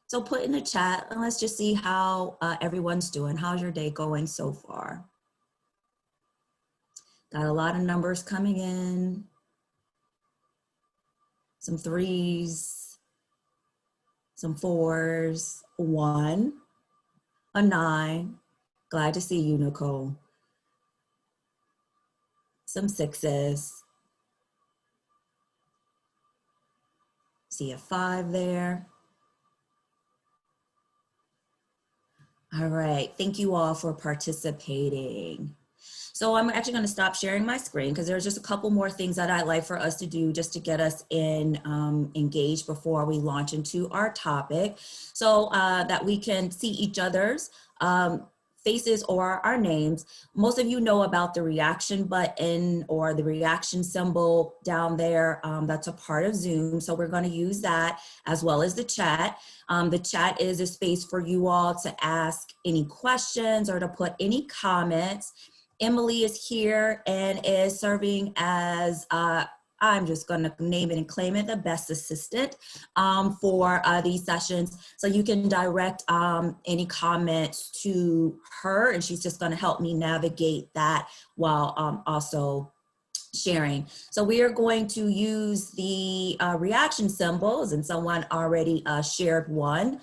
So put in the chat and let's just see how everyone's doing. How's your day going so far? Got a lot of numbers coming in. Some 3s, some 4s, 1, a 9. Glad to see you, Nicole. Some 6s. See a 5 there. All right, thank you all for participating. So I'm actually going to stop sharing my screen because there's just a couple more things that I'd like for us to do just to get us engaged before we launch into our topic, so that we can see each other's faces or our names. Most of you know about the reaction button or the reaction symbol down there. That's a part of Zoom. So we're going to use that as well as the chat. The chat is a space for you all to ask any questions or to put any comments. Emily is here and is serving as, I'm just going to name it and claim it, the best assistant for these sessions. So you can direct any comments to her, and she's just going to help me navigate that while also sharing. So we are going to use the reaction symbols, and someone already shared one,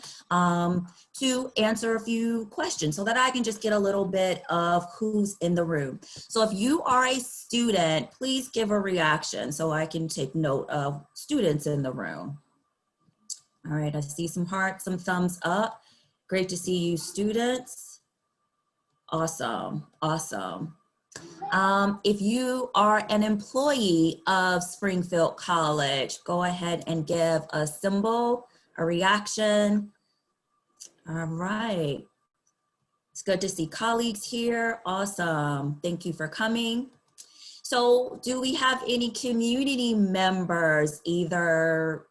to answer a few questions so that I can just get a little bit of who's in the room. So if you are a student, please give a reaction so I can take note of students in the room. All right, I see some hearts, some thumbs up. Great to see you, students. Awesome, awesome. If you are an employee of Springfield College, go ahead and give a symbol, a reaction. All right. It's good to see colleagues here. Awesome. Thank you for coming. So do we have any community members, either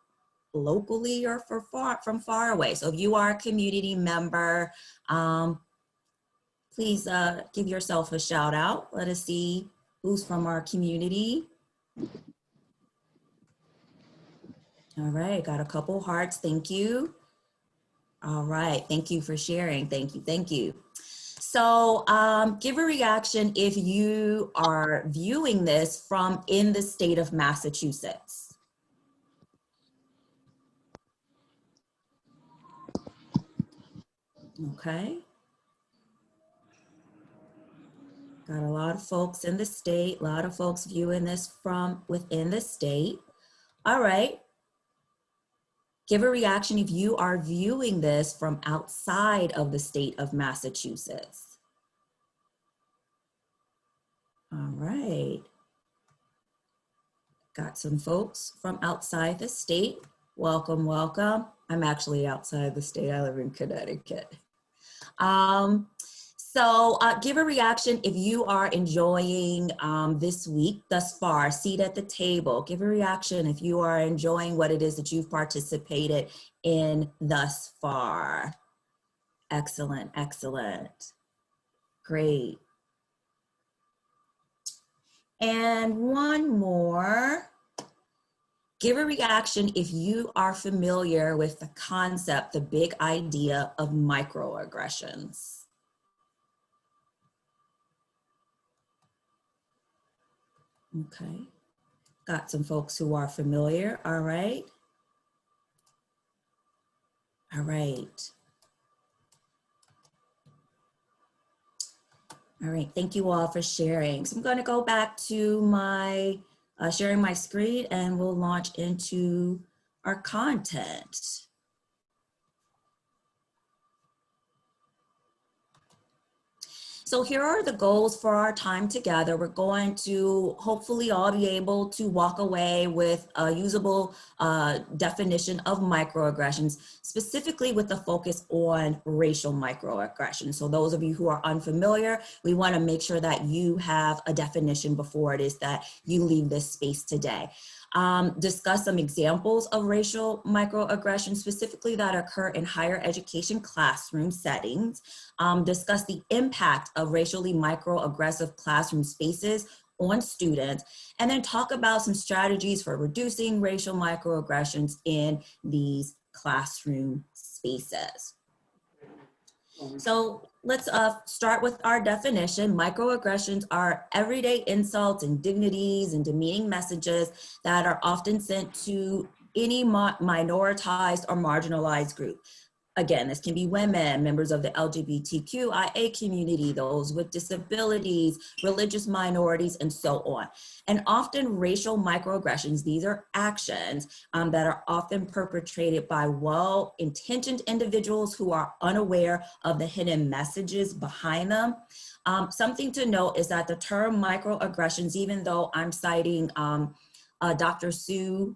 locally or from far away? So if you are a community member, please give yourself a shout out. Let us see who's from our community. All right, got a couple hearts, thank you. All right, thank you for sharing, thank you, thank you. So give a reaction if you are viewing this from in the state of Massachusetts. Okay. Got a lot of folks in the state, a lot of folks viewing this from within the state. All right. Give a reaction if you are viewing this from outside of the state of Massachusetts. All right. Got some folks from outside the state. Welcome, welcome. I'm actually outside the state. I live in Connecticut. So give a reaction if you are enjoying this week thus far, seat at the table. Give a reaction if you are enjoying what it is that you've participated in thus far. Excellent, excellent. Great. And one more. Give a reaction if you are familiar with the concept, the big idea of microaggressions. Okay, got some folks who are familiar. All right. All right. All right, thank you all for sharing. So I'm going to go back to my sharing my screen and we'll launch into our content. So here are the goals for our time together. We're going to hopefully all be able to walk away with a usable definition of microaggressions, specifically with the focus on racial microaggressions. So those of you who are unfamiliar, we want to make sure that you have a definition before it is that you leave this space today. Discuss some examples of racial microaggressions specifically that occur in higher education classroom settings. Discuss the impact of racially microaggressive classroom spaces on students, and then talk about some strategies for reducing racial microaggressions in these classroom spaces. So let's start with our definition. Microaggressions are everyday insults, indignities, and demeaning messages that are often sent to any minoritized or marginalized group. Again, this can be women, members of the LGBTQIA community, those with disabilities, religious minorities, and so on. And often racial microaggressions, these are actions that are often perpetrated by well-intentioned individuals who are unaware of the hidden messages behind them. Something to note is that the term microaggressions, even though I'm citing Dr. Sue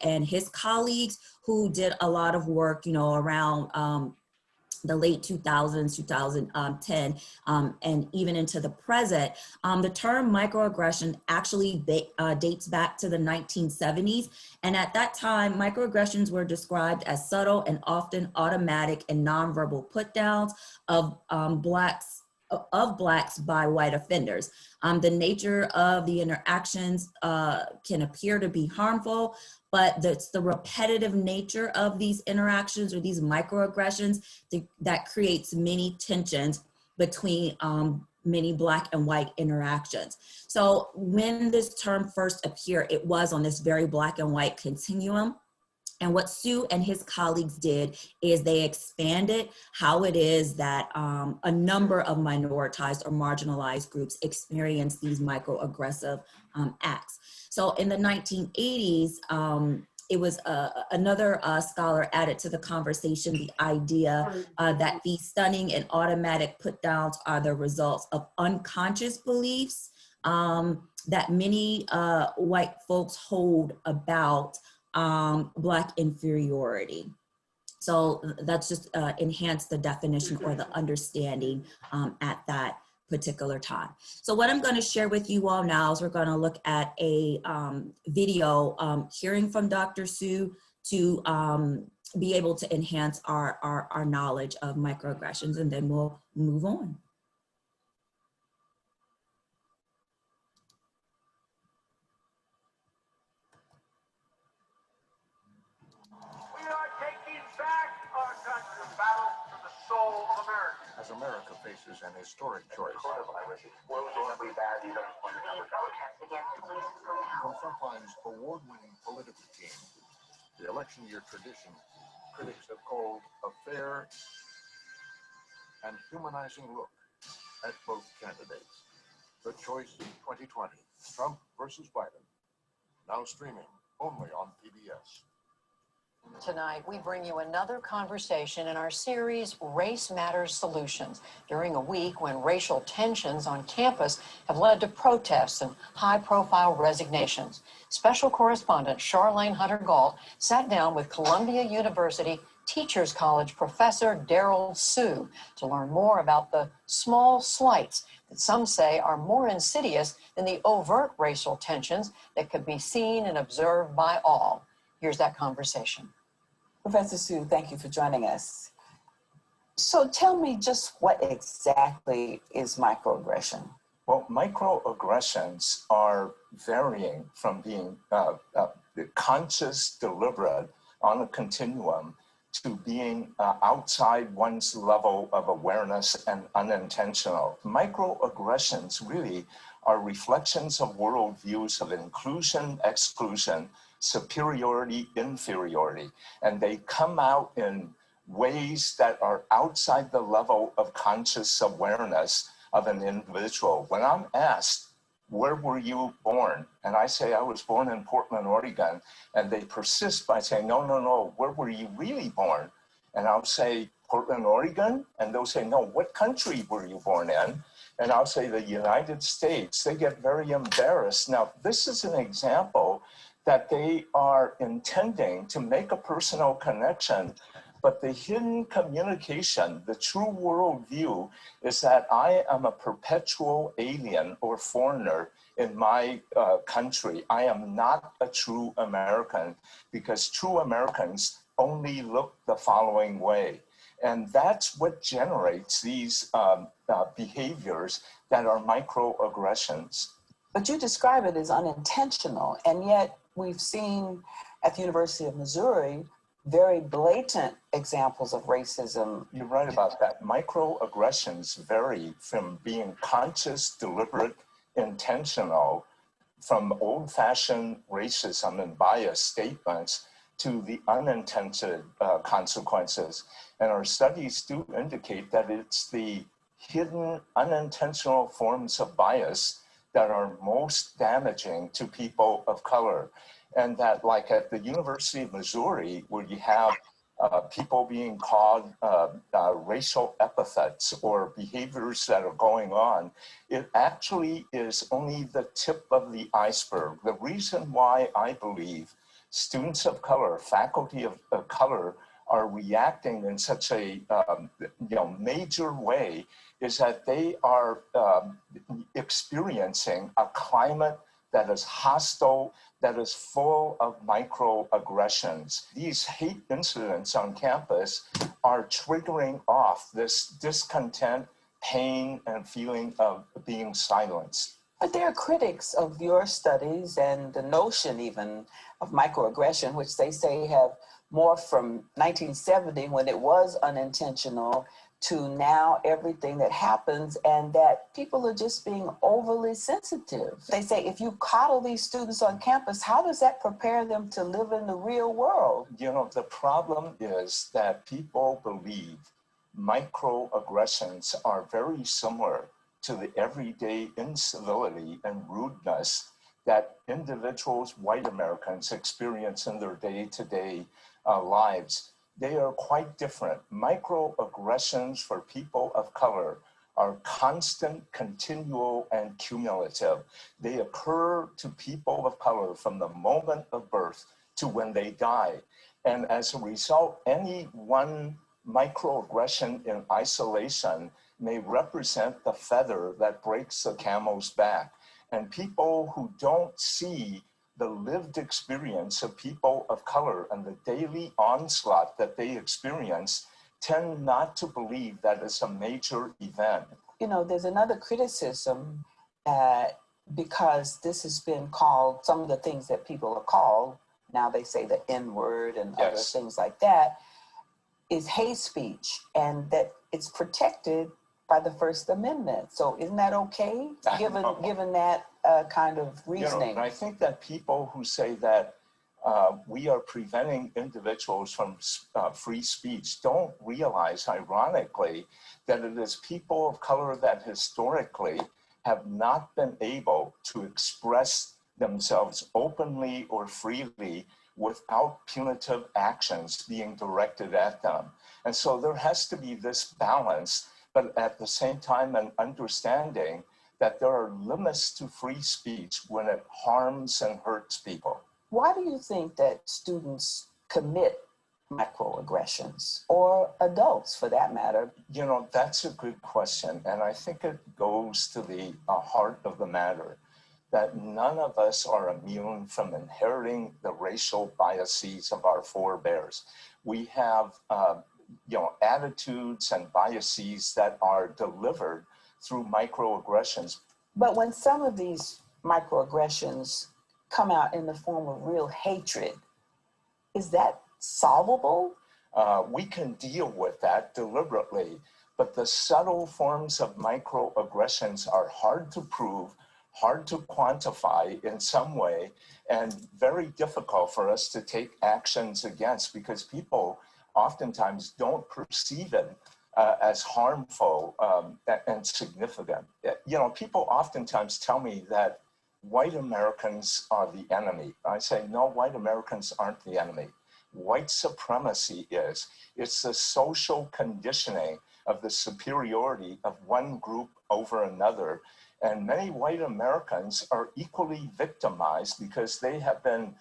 and his colleagues who did a lot of work, around the late 2000s, 2010, and even into the present. The term microaggression actually dates back to the 1970s. And at that time, microaggressions were described as subtle and often automatic and nonverbal put downs of blacks by white offenders. The nature of the interactions can appear to be harmful, but it's the repetitive nature of these interactions or these microaggressions that creates many tensions between many Black and white interactions. So when this term first appeared, it was on this very Black and white continuum. And what Sue and his colleagues did is they expanded how it is that a number of minoritized or marginalized groups experience these microaggressive acts. So in the 1980s, it was another scholar added to the conversation the idea that these stunning and automatic put downs are the results of unconscious beliefs that many white folks hold about Black inferiority. So that's just enhanced the definition or the understanding at that particular time. So what I'm going to share with you all now is we're going to look at a video hearing from Dr. Sue to be able to enhance our knowledge of microaggressions, and then we'll move on. As America faces an historic choice. From Frontline's award-winning political team, the election year tradition, critics have called a fair and humanizing look at both candidates. The Choice 2020, Trump versus Biden, now streaming only on PBS. Tonight, we bring you another conversation in our series, Race Matters Solutions, during a week when racial tensions on campus have led to protests and high-profile resignations. Special correspondent Charlene Hunter-Gault sat down with Columbia University Teachers College professor Daryl Sue to learn more about the small slights that some say are more insidious than the overt racial tensions that could be seen and observed by all. Here's that conversation. Professor Sue, thank you for joining us. So tell me just what exactly is microaggression? Well, microaggressions are varying from being conscious, deliberate on a continuum to being outside one's level of awareness and unintentional. Microaggressions really are reflections of worldviews of inclusion, exclusion, superiority, inferiority, and they come out in ways that are outside the level of conscious awareness of an individual. When I'm asked, where were you born? And I say, I was born in Portland, Oregon, and they persist by saying, no, where were you really born? And I'll say, Portland, Oregon? And they'll say, no, what country were you born in? And I'll say, the United States. They get very embarrassed. Now, this is an example that they are intending to make a personal connection, but the hidden communication, the true worldview, is that I am a perpetual alien or foreigner in my country. I am not a true American, because true Americans only look the following way. And that's what generates these behaviors that are microaggressions. But you describe it as unintentional, and yet we've seen at the University of Missouri, very blatant examples of racism. You're right about that. Microaggressions vary from being conscious, deliberate, intentional, from old-fashioned racism and bias statements to the unintended consequences. And our studies do indicate that it's the hidden unintentional forms of bias that are most damaging to people of color. And that, like at the University of Missouri, where you have people being called racial epithets or behaviors that are going on, it actually is only the tip of the iceberg. The reason why I believe students of color, faculty of color, are reacting in such a major way is that they are experiencing a climate that is hostile, that is full of microaggressions. These hate incidents on campus are triggering off this discontent, pain, and feeling of being silenced. But there are critics of your studies and the notion even of microaggression, which they say have morphed from 1970 when it was unintentional to now everything that happens, and that people are just being overly sensitive. They say if you coddle these students on campus, how does that prepare them to live in the real world? You know, the problem is that people believe microaggressions are very similar to the everyday incivility and rudeness that individuals, white Americans, experience in their day-to-day lives. They are quite different. Microaggressions for people of color are constant, continual, and cumulative. They occur to people of color from the moment of birth to when they die. And as a result, any one microaggression in isolation may represent the feather that breaks the camel's back. And people who don't see the lived experience of people of color and the daily onslaught that they experience tend not to believe that it's a major event. You know, there's another criticism that because this has been called, some of the things that people are called, now they say the N-word and other things like that, is hate speech, and that it's protected by the First Amendment. So isn't that okay, given that kind of reasoning? You know, I think that people who say that we are preventing individuals from free speech don't realize, ironically, that it is people of color that historically have not been able to express themselves openly or freely without punitive actions being directed at them. And so there has to be this balance, but at the same time an understanding that there are limits to free speech when it harms and hurts people. Why do you think that students commit microaggressions, or adults for that matter? You know, that's a good question. And I think it goes to the heart of the matter, that none of us are immune from inheriting the racial biases of our forebears. We have attitudes and biases that are delivered through microaggressions. But when some of these microaggressions come out in the form of real hatred, is that solvable? We can deal with that deliberately, but the subtle forms of microaggressions are hard to prove, hard to quantify in some way, and very difficult for us to take actions against, because people oftentimes don't perceive it as harmful and significant. You know, people oftentimes tell me that white Americans are the enemy. I say, no, white Americans aren't the enemy. White supremacy is. It's the social conditioning of the superiority of one group over another. And many white Americans are equally victimized because they have been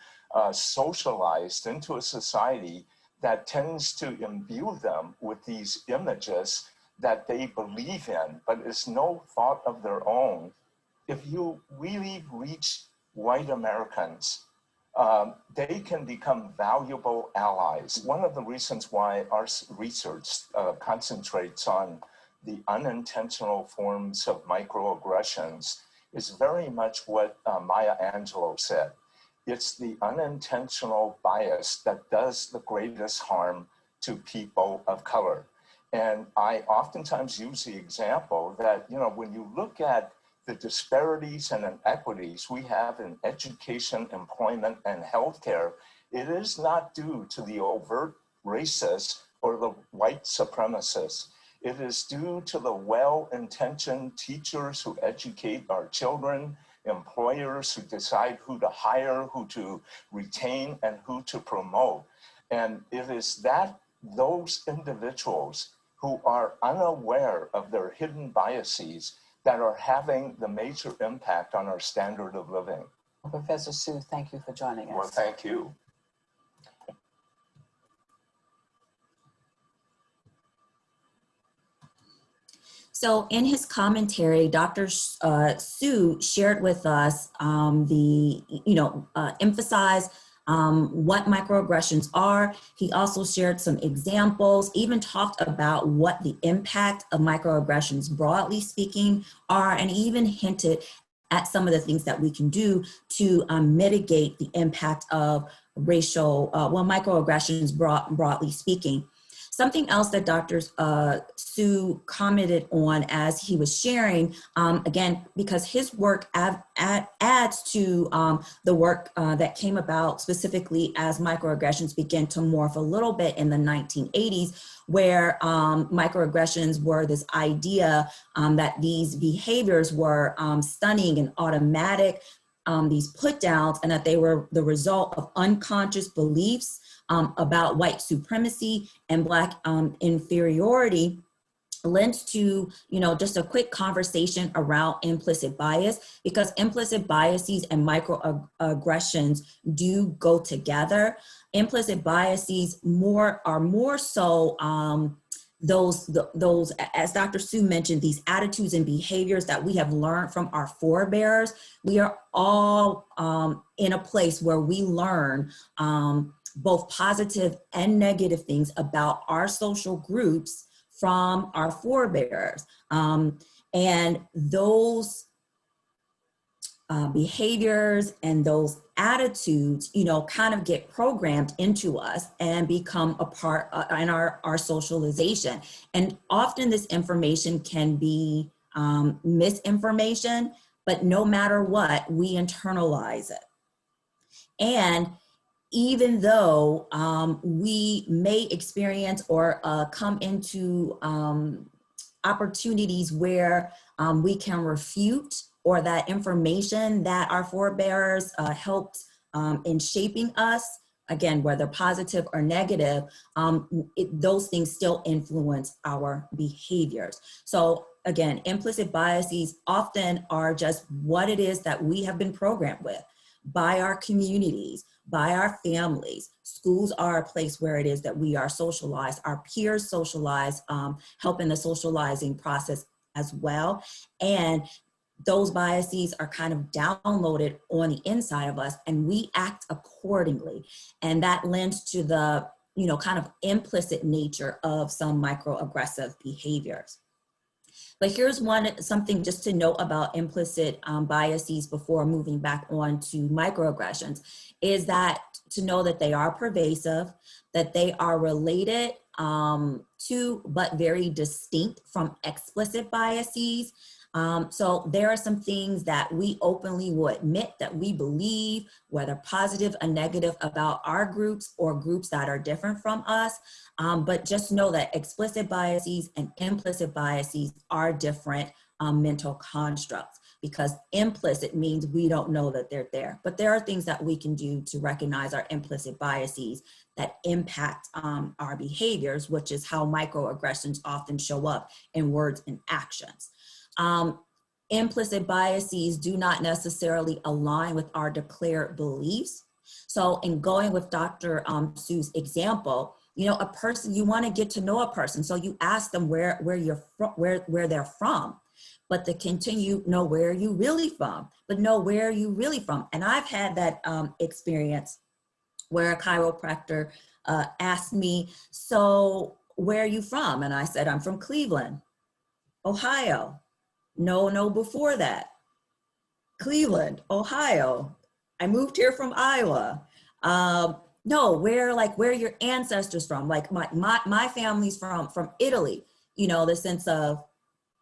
socialized into a society that tends to imbue them with these images that they believe in, but it's no fault of their own. If you really reach white Americans, they can become valuable allies. One of the reasons why our research concentrates on the unintentional forms of microaggressions is very much what Maya Angelou said. it's the unintentional bias that does the greatest harm to people of color. And I oftentimes use the example that, you know, when you look at the disparities and inequities we have in education, employment, and healthcare, it is not due to the overt racists or the white supremacists. It is due to the well-intentioned teachers who educate our children, employers who decide who to hire, who to retain, and who to promote. And it is those individuals who are unaware of their hidden biases that are having the major impact on our standard of living. Professor Sue, thank you for joining us. Well, thank you. So in his commentary, Dr. Sue shared with us emphasized what microaggressions are. He also shared some examples, even talked about what the impact of microaggressions, broadly speaking, are, and even hinted at some of the things that we can do to mitigate the impact of microaggressions broadly speaking. Something else that Dr. Sue commented on as he was sharing, again, because his work adds to the work that came about specifically as microaggressions began to morph a little bit in the 1980s, where microaggressions were this idea that these behaviors were stunning and automatic, these put downs, and that they were the result of unconscious beliefs about white supremacy and Black inferiority, lends to, just a quick conversation around implicit bias, because implicit biases and microaggressions do go together. Implicit biases are more so those, as Dr. Sue mentioned, these attitudes and behaviors that we have learned from our forebears. We are all in a place where we learn both positive and negative things about our social groups from our forebears. And those behaviors and those attitudes, kind of get programmed into us and become a part in our socialization. And often this information can be misinformation, but no matter what, we internalize it. And even though we may experience or come into opportunities where we can refute or that information that our forebears helped in shaping us, again, whether positive or negative, those things still influence our behaviors. So again, implicit biases often are just what it is that we have been programmed with by our communities, by our families. Schools are a place where it is that we are socialized, our peers socialize, help in the socializing process as well. And those biases are kind of downloaded on the inside of us, and we act accordingly. And that lends to the, kind of implicit nature of some microaggressive behaviors. But here's something just to note about implicit biases before moving back on to microaggressions, is that to know that they are pervasive, that they are related to, but very distinct from explicit biases. So there are some things that we openly will admit that we believe, whether positive or negative, about our groups or groups that are different from us. But just know that explicit biases and implicit biases are different mental constructs, because implicit means we don't know that they're there. But there are things that we can do to recognize our implicit biases that impact our behaviors, which is how microaggressions often show up in words and actions. Implicit biases do not necessarily align with our declared beliefs. So in going with Dr. Sue's example, a person, you want to get to know a person, so you ask them where they're from, but to continue, where are you really from? But where are you really from? And I've had that experience where a chiropractor asked me, so where are you from? And I said, I'm from Cleveland, Ohio. No, before that, Cleveland, Ohio. I moved here from Iowa. No, where your ancestors from? Like my family's from Italy, you know, the sense of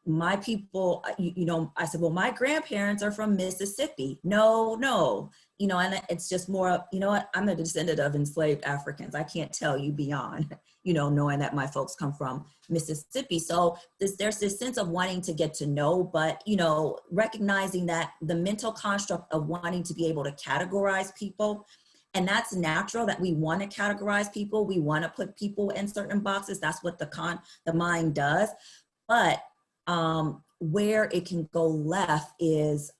my people, you know, I said, well, my grandparents are from Mississippi. No, you know, and it's just more, you know what, I'm a descendant of enslaved Africans. I can't tell you beyond, you know, knowing that my folks come from Mississippi. So there's this sense of wanting to get to know, but, you know, recognizing that the mental construct of wanting to be able to categorize people, and that's natural that we want to categorize people. We want to put people in certain boxes. That's what the mind does. But where it can go left is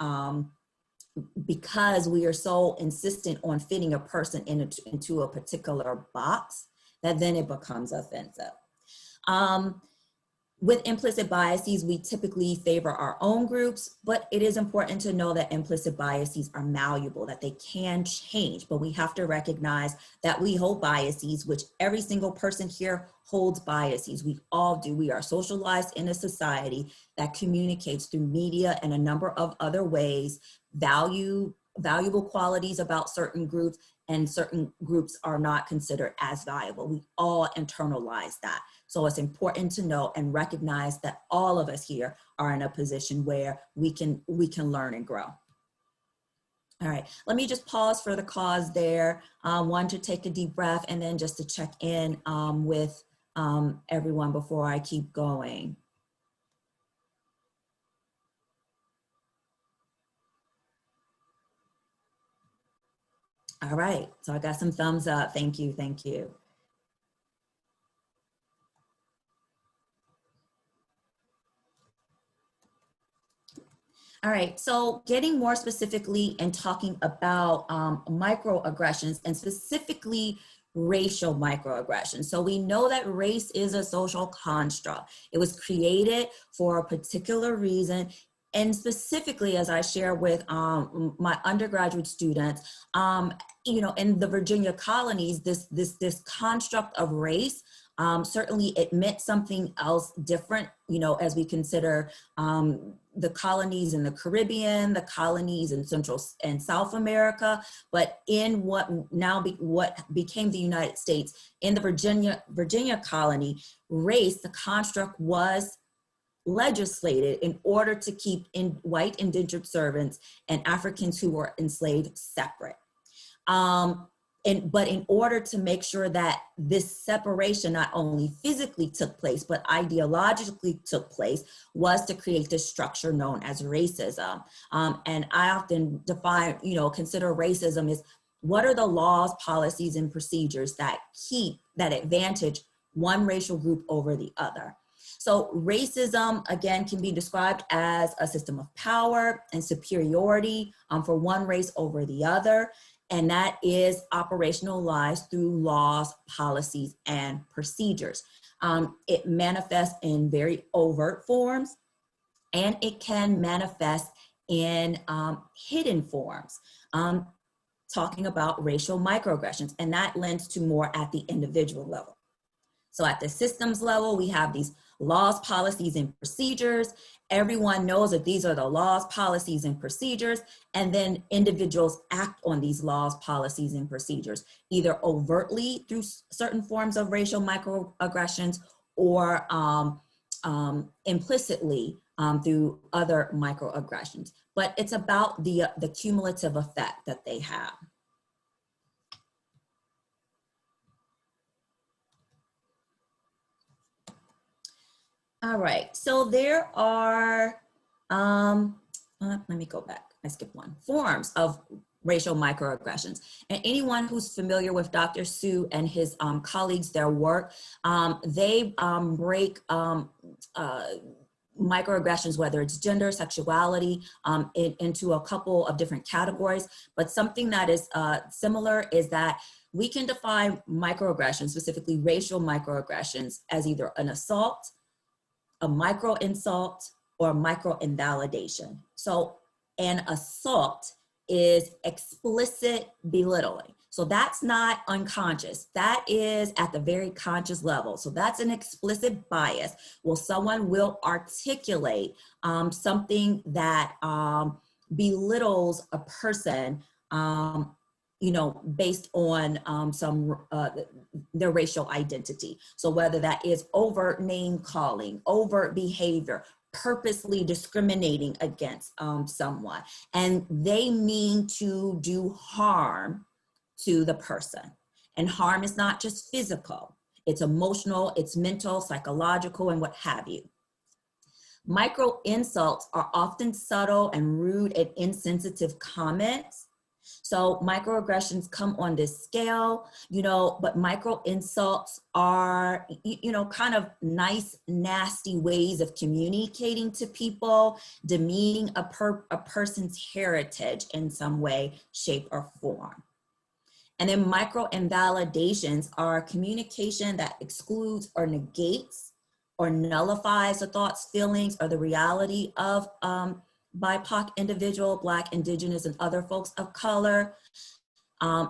because we are so insistent on fitting a person into a particular box, that then it becomes offensive. With implicit biases, we typically favor our own groups, but it is important to know that implicit biases are malleable, that they can change, but we have to recognize that we hold biases, which every single person here holds biases. We all do. We are socialized in a society that communicates through media and a number of other ways, valuable qualities about certain groups, and certain groups are not considered as valuable. We all internalize that. So it's important to know and recognize that all of us here are in a position where we can learn and grow. All right, let me just pause for the cause there. One, to take a deep breath, and then just to check in with everyone before I keep going. All right, so I got some thumbs up. Thank you, thank you. All right, so getting more specifically and talking about microaggressions, and specifically racial microaggressions. So we know that race is a social construct. It was created for a particular reason. And specifically, as I share with my undergraduate students, you know, in the Virginia colonies, this construct of race, certainly it meant something else different, you know, as we consider the colonies in the Caribbean, the colonies in Central and South America, but in what became the United States, in the Virginia colony, race, the construct was legislated in order to keep white indentured servants and Africans who were enslaved separate. But in order to make sure that this separation not only physically took place, but ideologically took place, was to create this structure known as racism. And I often define, you know, consider racism as what are the laws, policies, and procedures that advantage one racial group over the other. So racism, again, can be described as a system of power and superiority for one race over the other. And that is operationalized through laws, policies, and procedures. It manifests in very overt forms, and it can manifest in hidden forms. Talking about racial microaggressions, and that lends to more at the individual level. So at the systems level, we have these laws, policies, and procedures. Everyone knows that these are the laws, policies, and procedures, and then individuals act on these laws, policies, and procedures, either overtly through certain forms of racial microaggressions or implicitly through other microaggressions. But it's about the cumulative effect that they have. All right, so there are, let me go back, I skipped one, forms of racial microaggressions. And anyone who's familiar with Dr. Su and his colleagues, their work, they break microaggressions, whether it's gender, sexuality, into a couple of different categories. But something that is similar is that we can define microaggressions, specifically racial microaggressions, as either an assault, a micro insult, or micro invalidation. So an assault is explicit belittling. So that's not unconscious. That is at the very conscious level. So that's an explicit bias. Well, someone will articulate something that belittles a person you know, based on their racial identity. So whether that is overt name calling, overt behavior, purposely discriminating against someone, and they mean to do harm to the person. And harm is not just physical, it's emotional, it's mental, psychological, and what have you. Micro insults are often subtle and rude and insensitive comments. So microaggressions come on this scale, you know, but micro insults are, you know, kind of nice, nasty ways of communicating to people, demeaning a person's heritage in some way, shape, or form. And then micro invalidations are communication that excludes or negates or nullifies the thoughts, feelings, or the reality of BIPOC individual, Black, Indigenous, and other folks of color.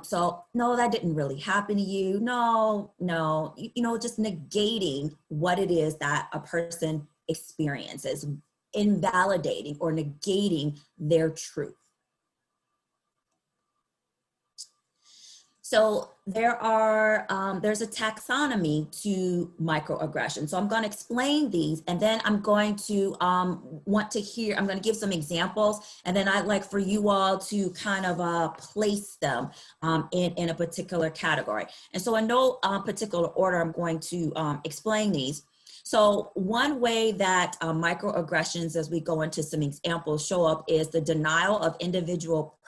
So no, that didn't really happen to you. No, you know, just negating what it is that a person experiences, invalidating or negating their truth. So there's a taxonomy to microaggression. So I'm going to explain these, and then I'm going to I'm going to give some examples, and then I'd like for you all to kind of place them in a particular category. And so in no particular order, I'm going to explain these. So one way that microaggressions, as we go into some examples, show up is the denial of individual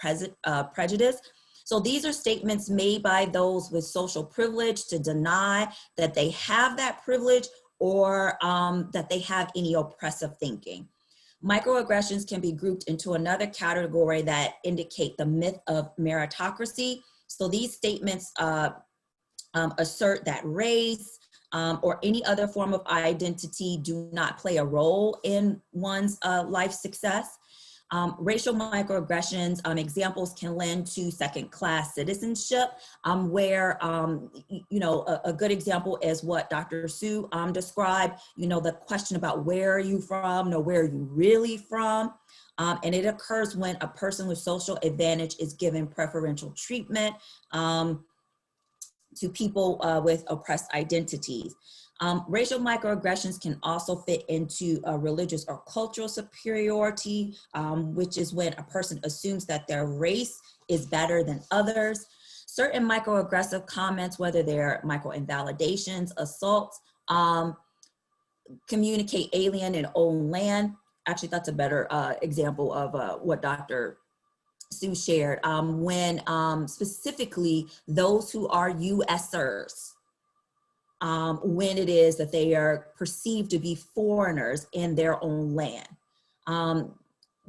prejudice. So these are statements made by those with social privilege to deny that they have that privilege or that they have any oppressive thinking. Microaggressions can be grouped into another category that indicate the myth of meritocracy. So these statements assert that race or any other form of identity do not play a role in one's life success. Racial microaggressions, examples can lend to second-class citizenship, where, you know, a good example is what Dr. Sue described, you know, the question about where are you from, no, where are you really from? And it occurs when a person with social advantage is given preferential treatment to people with oppressed identities. Racial microaggressions can also fit into religious or cultural superiority, which is when a person assumes that their race is better than others. Certain microaggressive comments, whether they're micro-invalidations, assaults, communicate alien and own land. Actually, that's a better example of what Dr. Sue shared, when specifically those who are USers, when it is that they are perceived to be foreigners in their own land.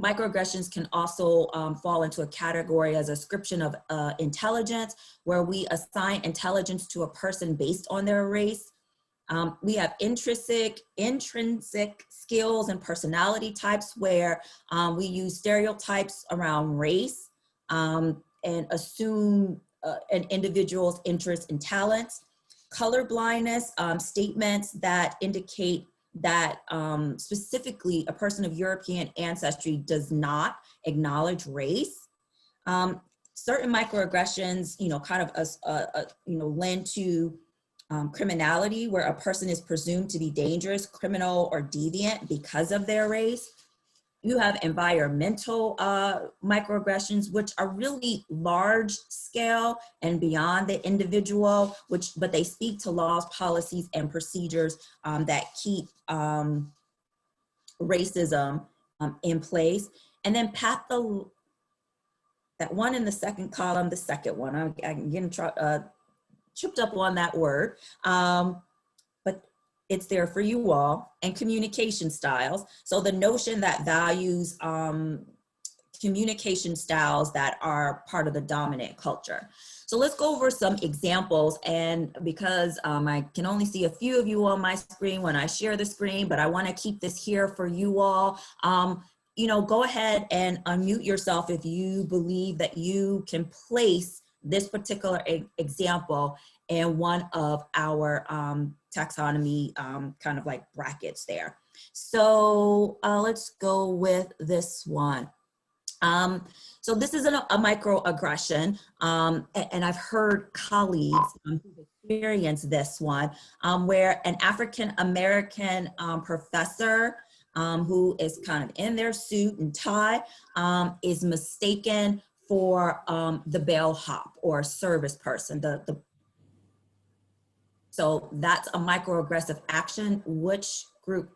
Microaggressions can also fall into a category as ascription of intelligence, where we assign intelligence to a person based on their race. We have intrinsic skills and personality types, where we use stereotypes around race and assume an individual's interests and talents. Color blindness, statements that indicate that specifically a person of European ancestry does not acknowledge race. Certain microaggressions, you know, kind of you know, lend to criminality, where a person is presumed to be dangerous, criminal, or deviant because of their race. You have environmental microaggressions, which are really large scale and beyond the individual, but they speak to laws, policies, and procedures that keep racism in place. And then that one in the second column, the second one, I'm getting tripped up on that word, but it's there for you all. And communication styles. So the notion that values communication styles that are part of the dominant culture. So let's go over some examples. And because I can only see a few of you on my screen when I share the screen, but I want to keep this here for you all. You know, go ahead and unmute yourself if you believe that you can place this particular example in one of our taxonomy kind of like brackets there. So let's go with this one. So this is a microaggression, and I've heard colleagues who've experienced this one, where an African-American professor who is kind of in their suit and tie is mistaken for the bellhop or service person. So that's a microaggressive action. Which group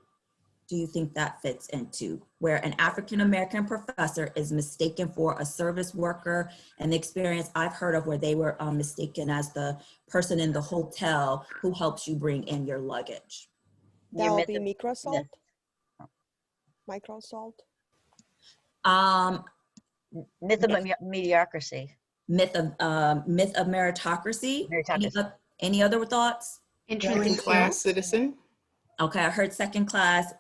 do you think that fits into? Where an African-American professor is mistaken for a service worker, and the experience I've heard of where they were mistaken as the person in the hotel who helps you bring in your luggage. That will be microassault. Microassault. Myth of mediocrity. Myth of meritocracy. Any other thoughts? Second class citizen. Okay, I heard second class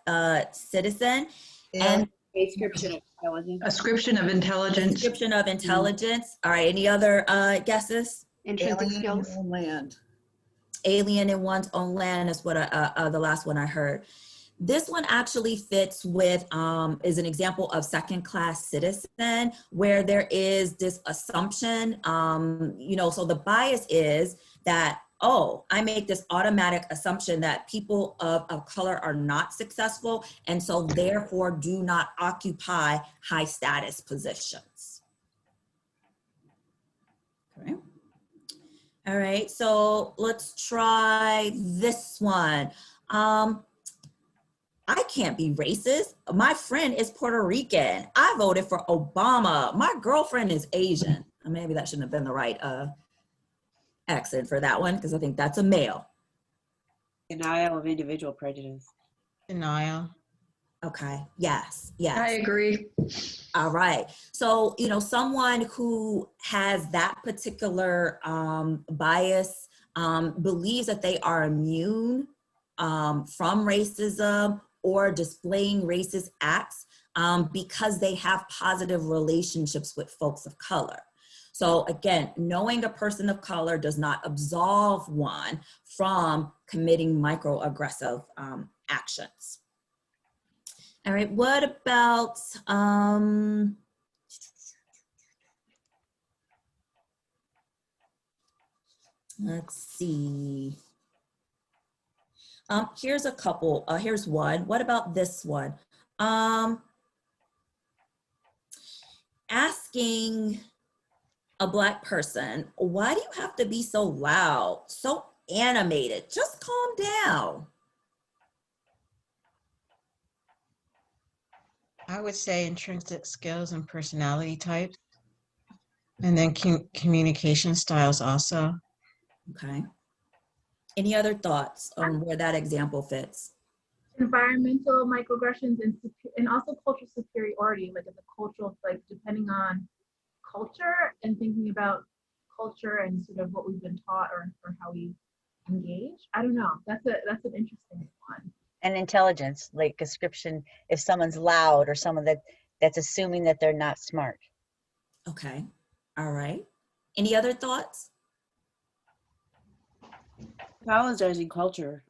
citizen. And Description of intelligence. Ascription of intelligence. Description of intelligence. All right, any other guesses? Intrinsic skills. Land. Alien in one's own land is what the last one I heard. This one actually fits with, is an example of second class citizen, where there is this assumption, so the bias is that, oh, I make this automatic assumption that people of color are not successful, and so therefore do not occupy high status positions. Okay. All right, so let's try this one. I can't be racist. My friend is Puerto Rican. I voted for Obama. My girlfriend is Asian. Maybe that shouldn't have been the right accent for that one, because I think that's a male. Denial of individual prejudice. Denial. Okay, yes. I agree. All right. So, someone who has that particular bias believes that they are immune from racism or displaying racist acts because they have positive relationships with folks of color. So again, knowing a person of color does not absolve one from committing microaggressive actions. All right, what about, let's see. Here's a couple, here's one. What about this one? Asking a Black person, why do you have to be so loud, so animated? Just calm down. I would say intrinsic skills and personality types. And then communication styles also. Okay. Any other thoughts on where that example fits? Environmental microaggressions and also cultural superiority, like as a cultural, like depending on culture and thinking about culture and sort of what we've been taught or how we engage. I don't know. That's an interesting one. And intelligence, like description, if someone's loud or someone that's assuming that they're not smart. Okay. All right. Any other thoughts? Apologizing culture,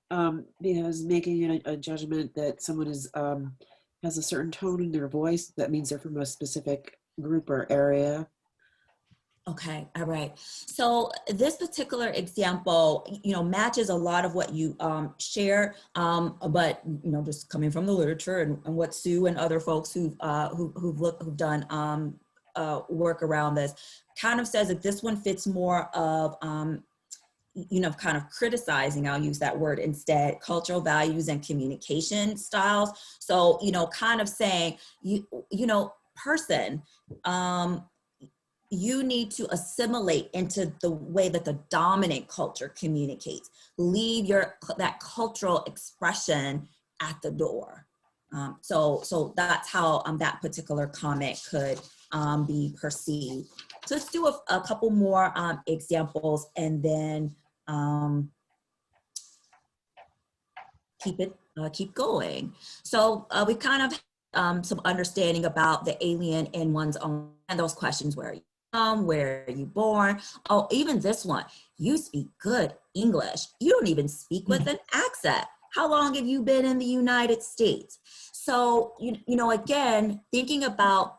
because making a judgment that someone is has a certain tone in their voice, that means they're from a specific group or area. Okay, all right. So this particular example, matches a lot of what you share, but just coming from the literature and what Sue and other folks who've done work around this, kind of says that this one fits more of kind of criticizing, I'll use that word instead, cultural values and communication styles. So, kind of saying, person, you need to assimilate into the way that the dominant culture communicates. Leave that cultural expression at the door. So that's how that particular comment could be perceived. So let's do a couple more examples and then keep going. So we kind of some understanding about the alien in one's own, and those questions: where are you from? Where are you born? Oh, even this one: you speak good English. You don't even speak with an accent. How long have you been in the United States? So again, thinking about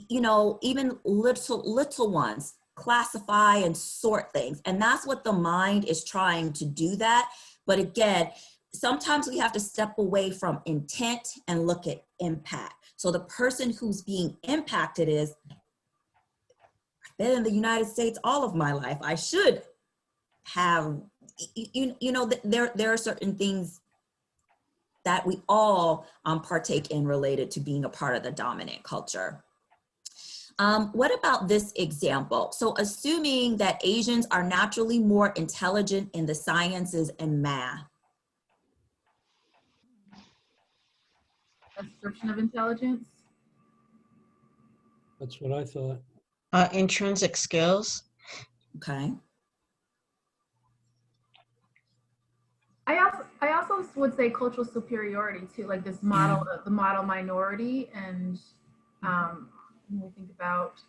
you know, even little ones classify and sort things. And that's what the mind is trying to do that. But again, sometimes we have to step away from intent and look at impact. So the person who's being impacted is, I've been in the United States all of my life. I should have, you know, there are certain things that we all partake in related to being a part of the dominant culture. What about this example? So assuming that Asians are naturally more intelligent in the sciences and math. A description of intelligence. That's what I thought. Intrinsic skills. Okay. I also would say cultural superiority too, like this model, the model minority, and when we think about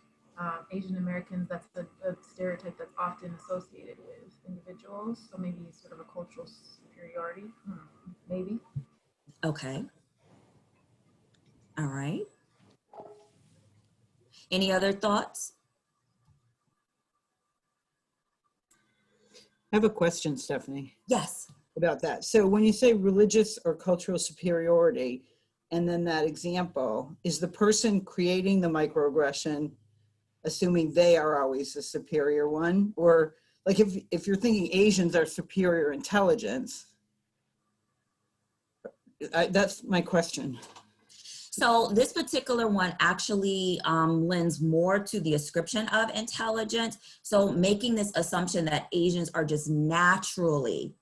Asian Americans, that's a stereotype that's often associated with individuals. So maybe sort of a cultural superiority, maybe. Okay. All right. Any other thoughts? I have a question, Stephanie. Yes. About that. So when you say religious or cultural superiority, and then that example, is the person creating the microaggression assuming they are always the superior one? Or like if you're thinking Asians are superior intelligence, that's my question. So this particular one actually lends more to the ascription of intelligence. So making this assumption that Asians are just naturally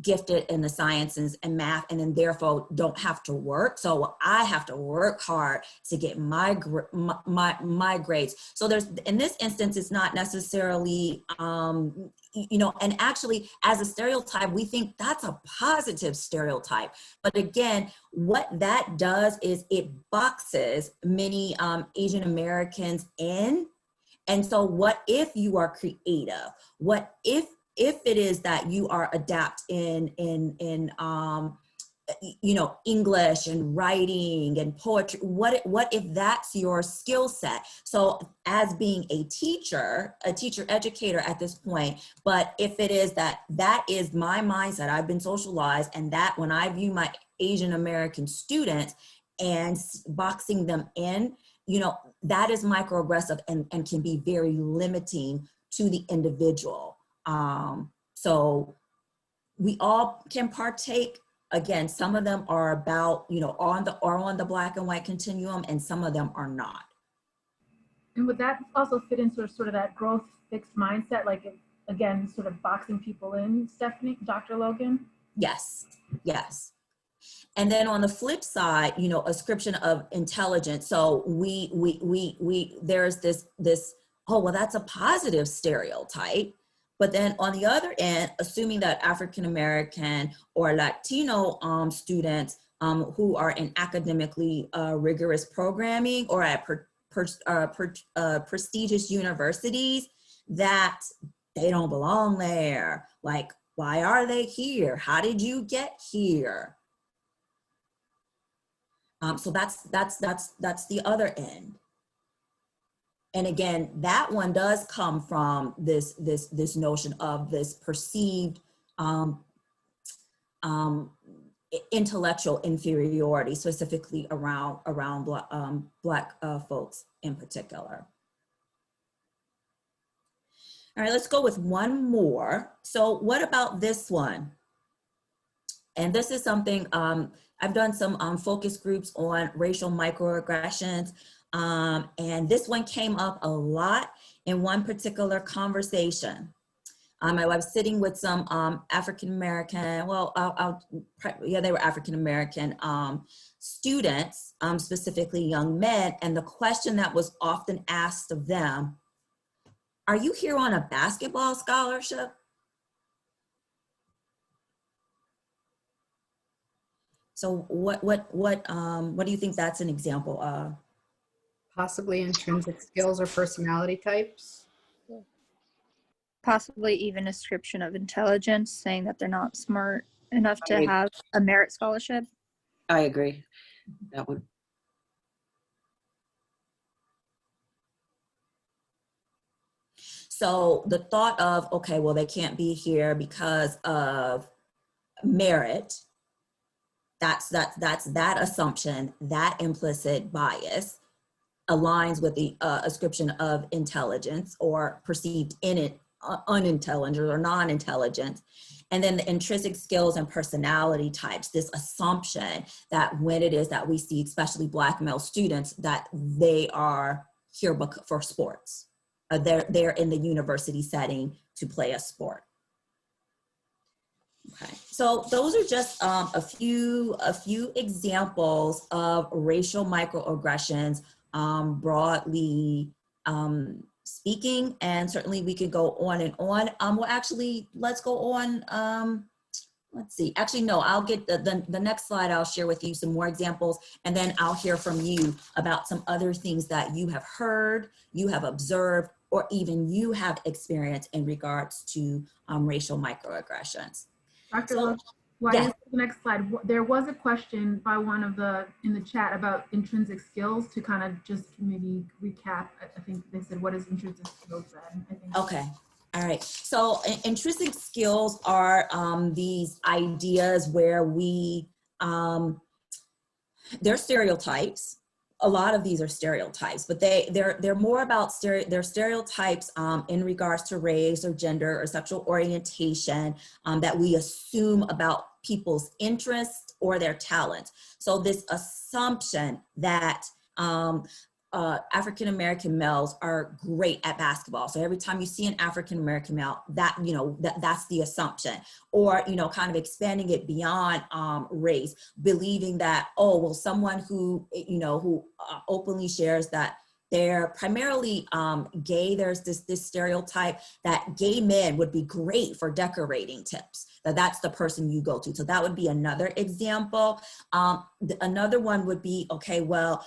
gifted in the sciences and math, and then therefore don't have to work. So I have to work hard to get my grades. So there's, in this instance, it's not necessarily, you know, and actually as a stereotype, we think that's a positive stereotype. But again, what that does is it boxes many Asian Americans in. And so what if you are creative? What if it is that you are adept in you know, English and writing and poetry? What if that's your skill set? So as being a teacher educator at this point, but if it is that is my mindset, I've been socialized, and that when I view my Asian American students and boxing them in, you know, that is microaggressive and can be very limiting to the individual. So we all can partake. Again, some of them are about, you know, on the black and white continuum, and some of them are not. And would that also fit into sort of that growth fixed mindset, like again, sort of boxing people in, Stephanie, Dr. Logan? Yes, yes. And then on the flip side, you know, ascription of intelligence. So there's this, oh, well, that's a positive stereotype. But then on the other end, assuming that African-American or Latino students who are in academically rigorous programming or at prestigious universities, that they don't belong there. Like, why are they here? How did you get here? So that's the other end. And again, that one does come from this notion of this perceived intellectual inferiority, specifically around Black folks in particular. All right, let's go with one more. So what about this one? And this is something, I've done some focus groups on racial microaggressions. And this one came up a lot in one particular conversation. I was sitting with some African-American, well, yeah, they were African-American students, specifically young men. And the question that was often asked of them, are you here on a basketball scholarship? So what do you think that's an example of? Possibly intrinsic skills or personality types. Possibly even a description of intelligence, saying that they're not smart enough to have a merit scholarship. I agree. That one. So the thought of, okay, well, they can't be here because of merit, that's that assumption, that implicit bias aligns with the ascription of intelligence or perceived unintelligent or non-intelligent. And then the intrinsic skills and personality types, this assumption that when it is that we see, especially Black male students, that they are here for sports. They're in the university setting to play a sport. Okay, so those are just a few examples of racial microaggressions, broadly speaking, and certainly we could go on and on. Well, actually, let's go on. Let's see. Actually, no, I'll get the next slide. I'll share with you some more examples, and then I'll hear from you about some other things that you have heard, you have observed, or even you have experienced in regards to racial microaggressions. Dr. So, Logan, why yes. is the next slide? There was a question by one of in the chat about intrinsic skills, to kind of just maybe recap. I think they said, what is intrinsic skills then? I think. Okay. All right. So intrinsic skills are these ideas where they're stereotypes. A lot of these are stereotypes, but they're more about they're stereotypes in regards to race or gender or sexual orientation that we assume about people's interests or their talents. So this assumption that African-American males are great at basketball. So every time you see an African-American male, that's the assumption. Or, kind of expanding it beyond race, believing that, oh, well, someone who openly shares that they're primarily gay, there's this stereotype that gay men would be great for decorating tips, that's the person you go to. So that would be another example. Another one would be, okay, well,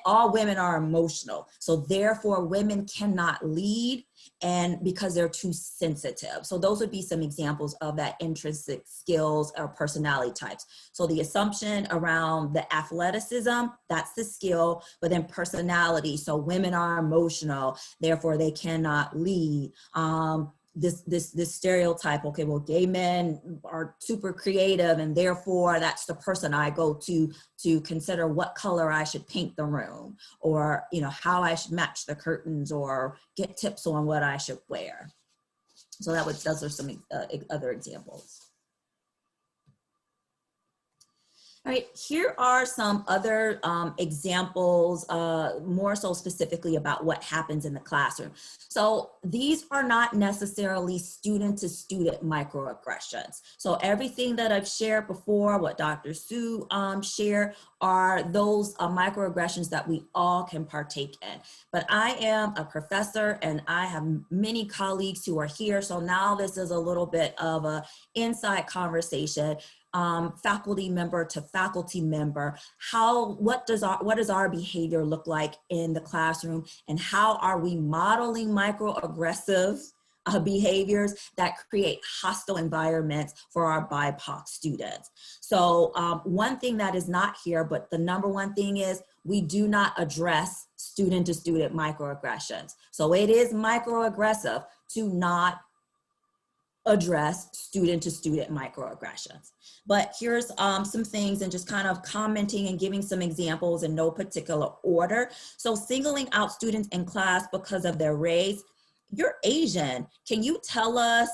all women are emotional. So therefore women cannot lead, and because they're too sensitive. So those would be some examples of that intrinsic skills or personality types. So the assumption around the athleticism, that's the skill, but then personality. So women are emotional, therefore they cannot lead. This stereotype, okay, well, gay men are super creative, and therefore that's the person I go to consider what color I should paint the room, or how I should match the curtains, or get tips on what I should wear. So those are some other examples. All right, here are some other examples, more so specifically about what happens in the classroom. So these are not necessarily student-to-student microaggressions. So everything that I've shared before, what Dr. Sue shared, are those microaggressions that we all can partake in. But I am a professor, and I have many colleagues who are here. So now this is a little bit of an inside conversation. Faculty member to faculty member, what does our behavior look like in the classroom, and how are we modeling microaggressive behaviors that create hostile environments for our BIPOC students? So one thing that is not here, but the number one thing is we do not address student-to-student microaggressions. So it is microaggressive to not address student-to-student microaggressions. But here's some things, and just kind of commenting and giving some examples in no particular order. So singling out students in class because of their race. You're Asian. Can you tell us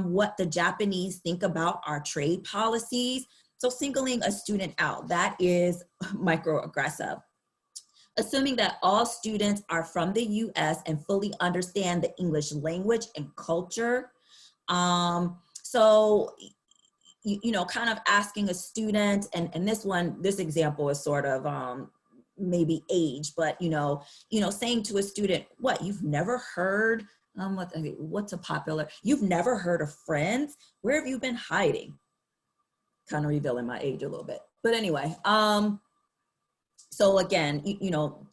what the Japanese think about our trade policies? So singling a student out, that is microaggressive. Assuming that all students are from the US and fully understand the English language and culture. So, kind of asking a student, and this example is sort of maybe age, but, saying to a student, what, you've never heard, what's a popular, you've never heard of Friends? Where have you been hiding? Kind of revealing my age a little bit. But anyway, so again,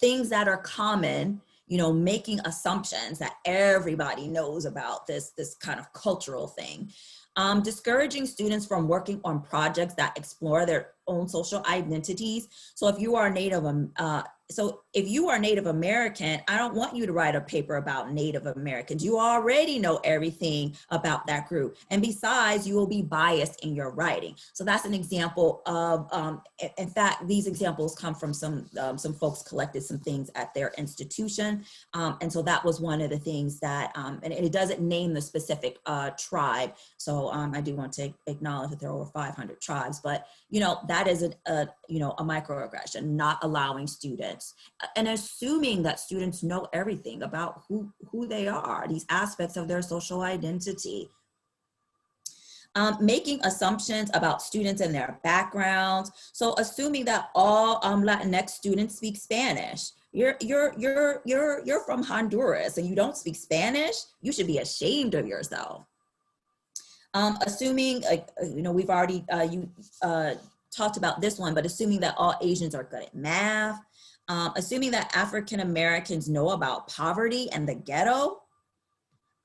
things that are common, making assumptions that everybody knows about this kind of cultural thing. Discouraging students from working on projects that explore their own social identities. So if you are Native so if you are Native American, I don't want you to write a paper about Native Americans. You already know everything about that group. And besides, you will be biased in your writing. So that's an example of, in fact, these examples come from some folks collected some things at their institution. And so that was one of the things that, and it doesn't name the specific tribe. So I do want to acknowledge that there are over 500 tribes, but that is a microaggression, not allowing students and assuming that students know everything about who they are, these aspects of their social identity. Making assumptions about students and their backgrounds. So assuming that all Latinx students speak Spanish. You're from Honduras and you don't speak Spanish, you should be ashamed of yourself. Assuming, we've already talked about this one, but assuming that all Asians are good at math. Assuming that African Americans know about poverty and the ghetto.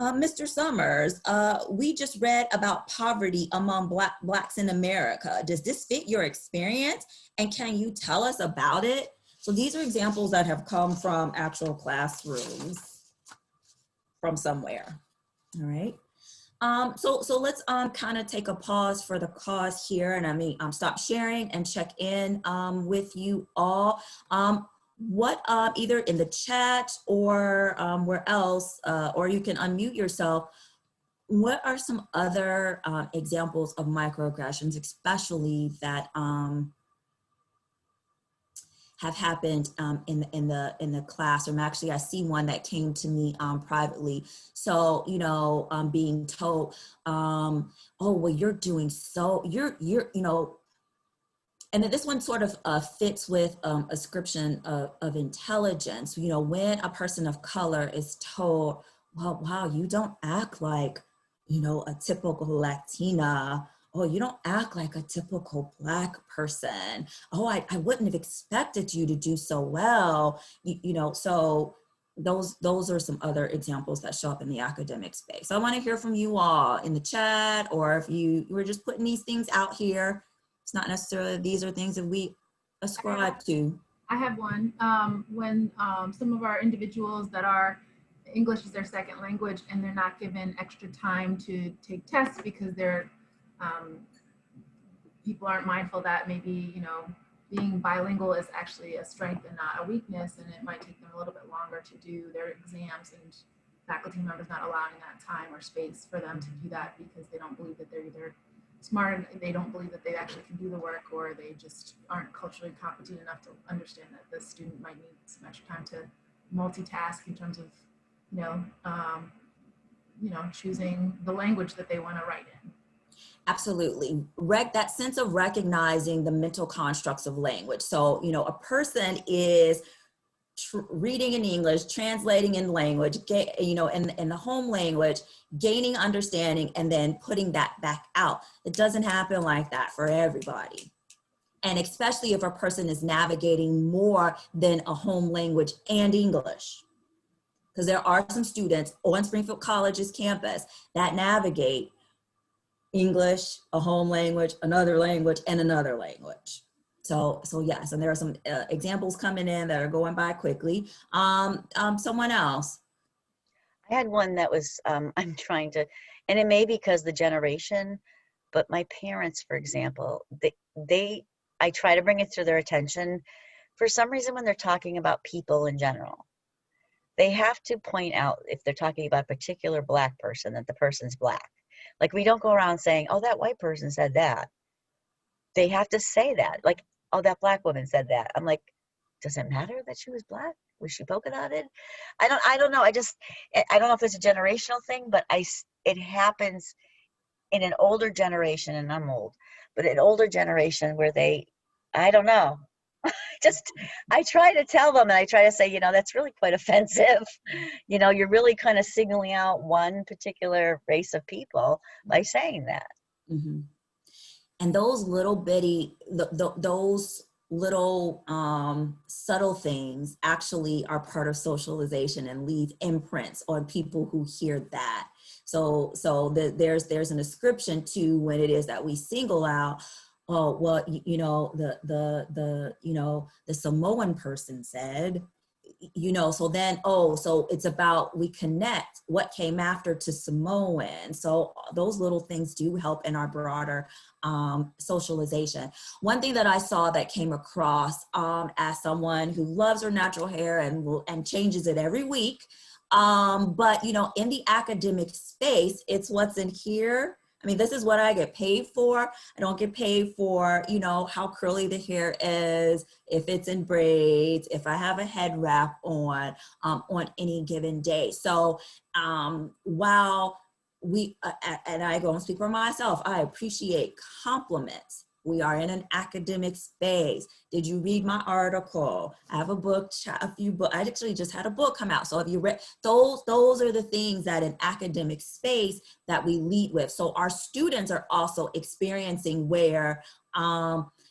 Mr. Summers, we just read about poverty among Blacks in America. Does this fit your experience? And can you tell us about it? So these are examples that have come from actual classrooms from somewhere, all right? So let's kind of take a pause for the cause here, and stop sharing and check in with you all. What either in the chat or where else, or you can unmute yourself. What are some other examples of microaggressions, especially that have happened in the classroom? Actually, I see one that came to me privately. So, being told, oh, well, you're doing so, and then this one sort of fits with a description of intelligence. When a person of color is told, well, wow, you don't act like, a typical Latina. Oh, you don't act like a typical Black person. Oh, I wouldn't have expected you to do so well. So those are some other examples that show up in the academic space. So I want to hear from you all in the chat, or if you were just putting these things out here. It's not necessarily, these are things that we ascribe to. I have one. When some of our individuals that are English is their second language and they're not given extra time to take tests because they're people aren't mindful that maybe being bilingual is actually a strength and not a weakness, and it might take them a little bit longer to do their exams, and faculty members not allowing that time or space for them to do that because they don't believe that they're either smart and they don't believe that they actually can do the work, or they just aren't culturally competent enough to understand that the student might need some extra time to multitask in terms of choosing the language that they want to write in. Absolutely. That sense of recognizing the mental constructs of language. So, a person is reading in English, translating in language, in the home language, gaining understanding, and then putting that back out. It doesn't happen like that for everybody. And especially if a person is navigating more than a home language and English. Because there are some students on Springfield College's campus that navigate English, a home language, another language, and another language. So yes, and there are some examples coming in that are going by quickly. Someone else. I had one that was, I'm trying to, and it may be because the generation, but my parents, for example, I try to bring it to their attention. For some reason, when they're talking about people in general, they have to point out, if they're talking about a particular Black person, that the person's Black. Like, we don't go around saying, oh, that white person said that. They have to say that. Like, oh, that Black woman said that. I'm like, does it matter that she was Black? Was she polka dotted? I don't know. I don't know if it's a generational thing, but it happens in an older generation, and I'm old, but an older generation where I don't know. I try to tell them, and I try to say, that's really quite offensive. You're really kind of signaling out one particular race of people by saying that. Mm-hmm. And those little bitty, those little subtle things actually are part of socialization and leave imprints on people who hear that. So there's an ascription to when it is that we single out, oh, well, you know, the Samoan person said, you know, so then, oh, so it's about, we connect what came after to Samoan. So those little things do help in our broader socialization. One thing that I saw that came across as someone who loves her natural hair and changes it every week, but, you know, in the academic space, it's what's in here. I mean, this is what I get paid for. I don't get paid for, you know, how curly the hair is, if it's in braids, if I have a head wrap on any given day. So while we, and I go and speak for myself, I appreciate compliments. We are in an academic space. Did you read my article? I have a book, a few books. I actually just had a book come out. So if you read, those are the things that in academic space that we lead with. So our students are also experiencing where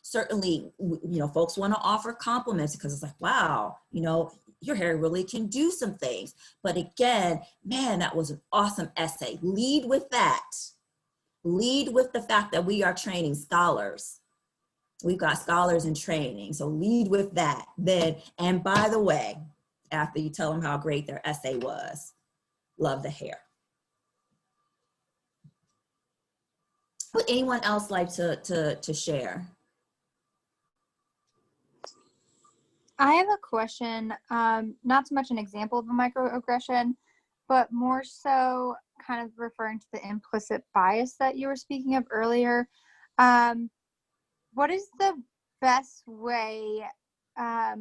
certainly, you know, folks want to offer compliments because it's like, wow, you know, your hair really can do some things. But again, man, that was an awesome essay. Lead with that. Lead with the fact that we are training scholars. We've got scholars in training, so lead with that. Then, and by the way, after you tell them how great their essay was, love the hair. Would anyone else like to share? I have a question, not so much an example of a microaggression, but more so kind of referring to the implicit bias that you were speaking of earlier. What is the best way, I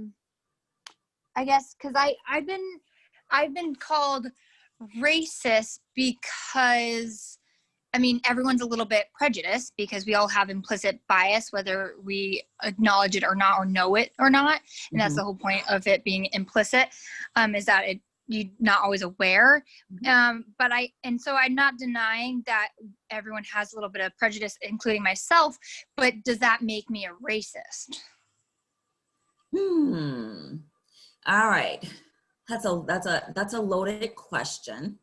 guess, because I've been called racist because, I mean, everyone's a little bit prejudiced because we all have implicit bias, whether we acknowledge it or not, or know it or not. And that's the whole point of it being implicit, is that you're not always aware. So I'm not denying that everyone has a little bit of prejudice, including myself, but does that make me a racist? All right. That's a loaded question.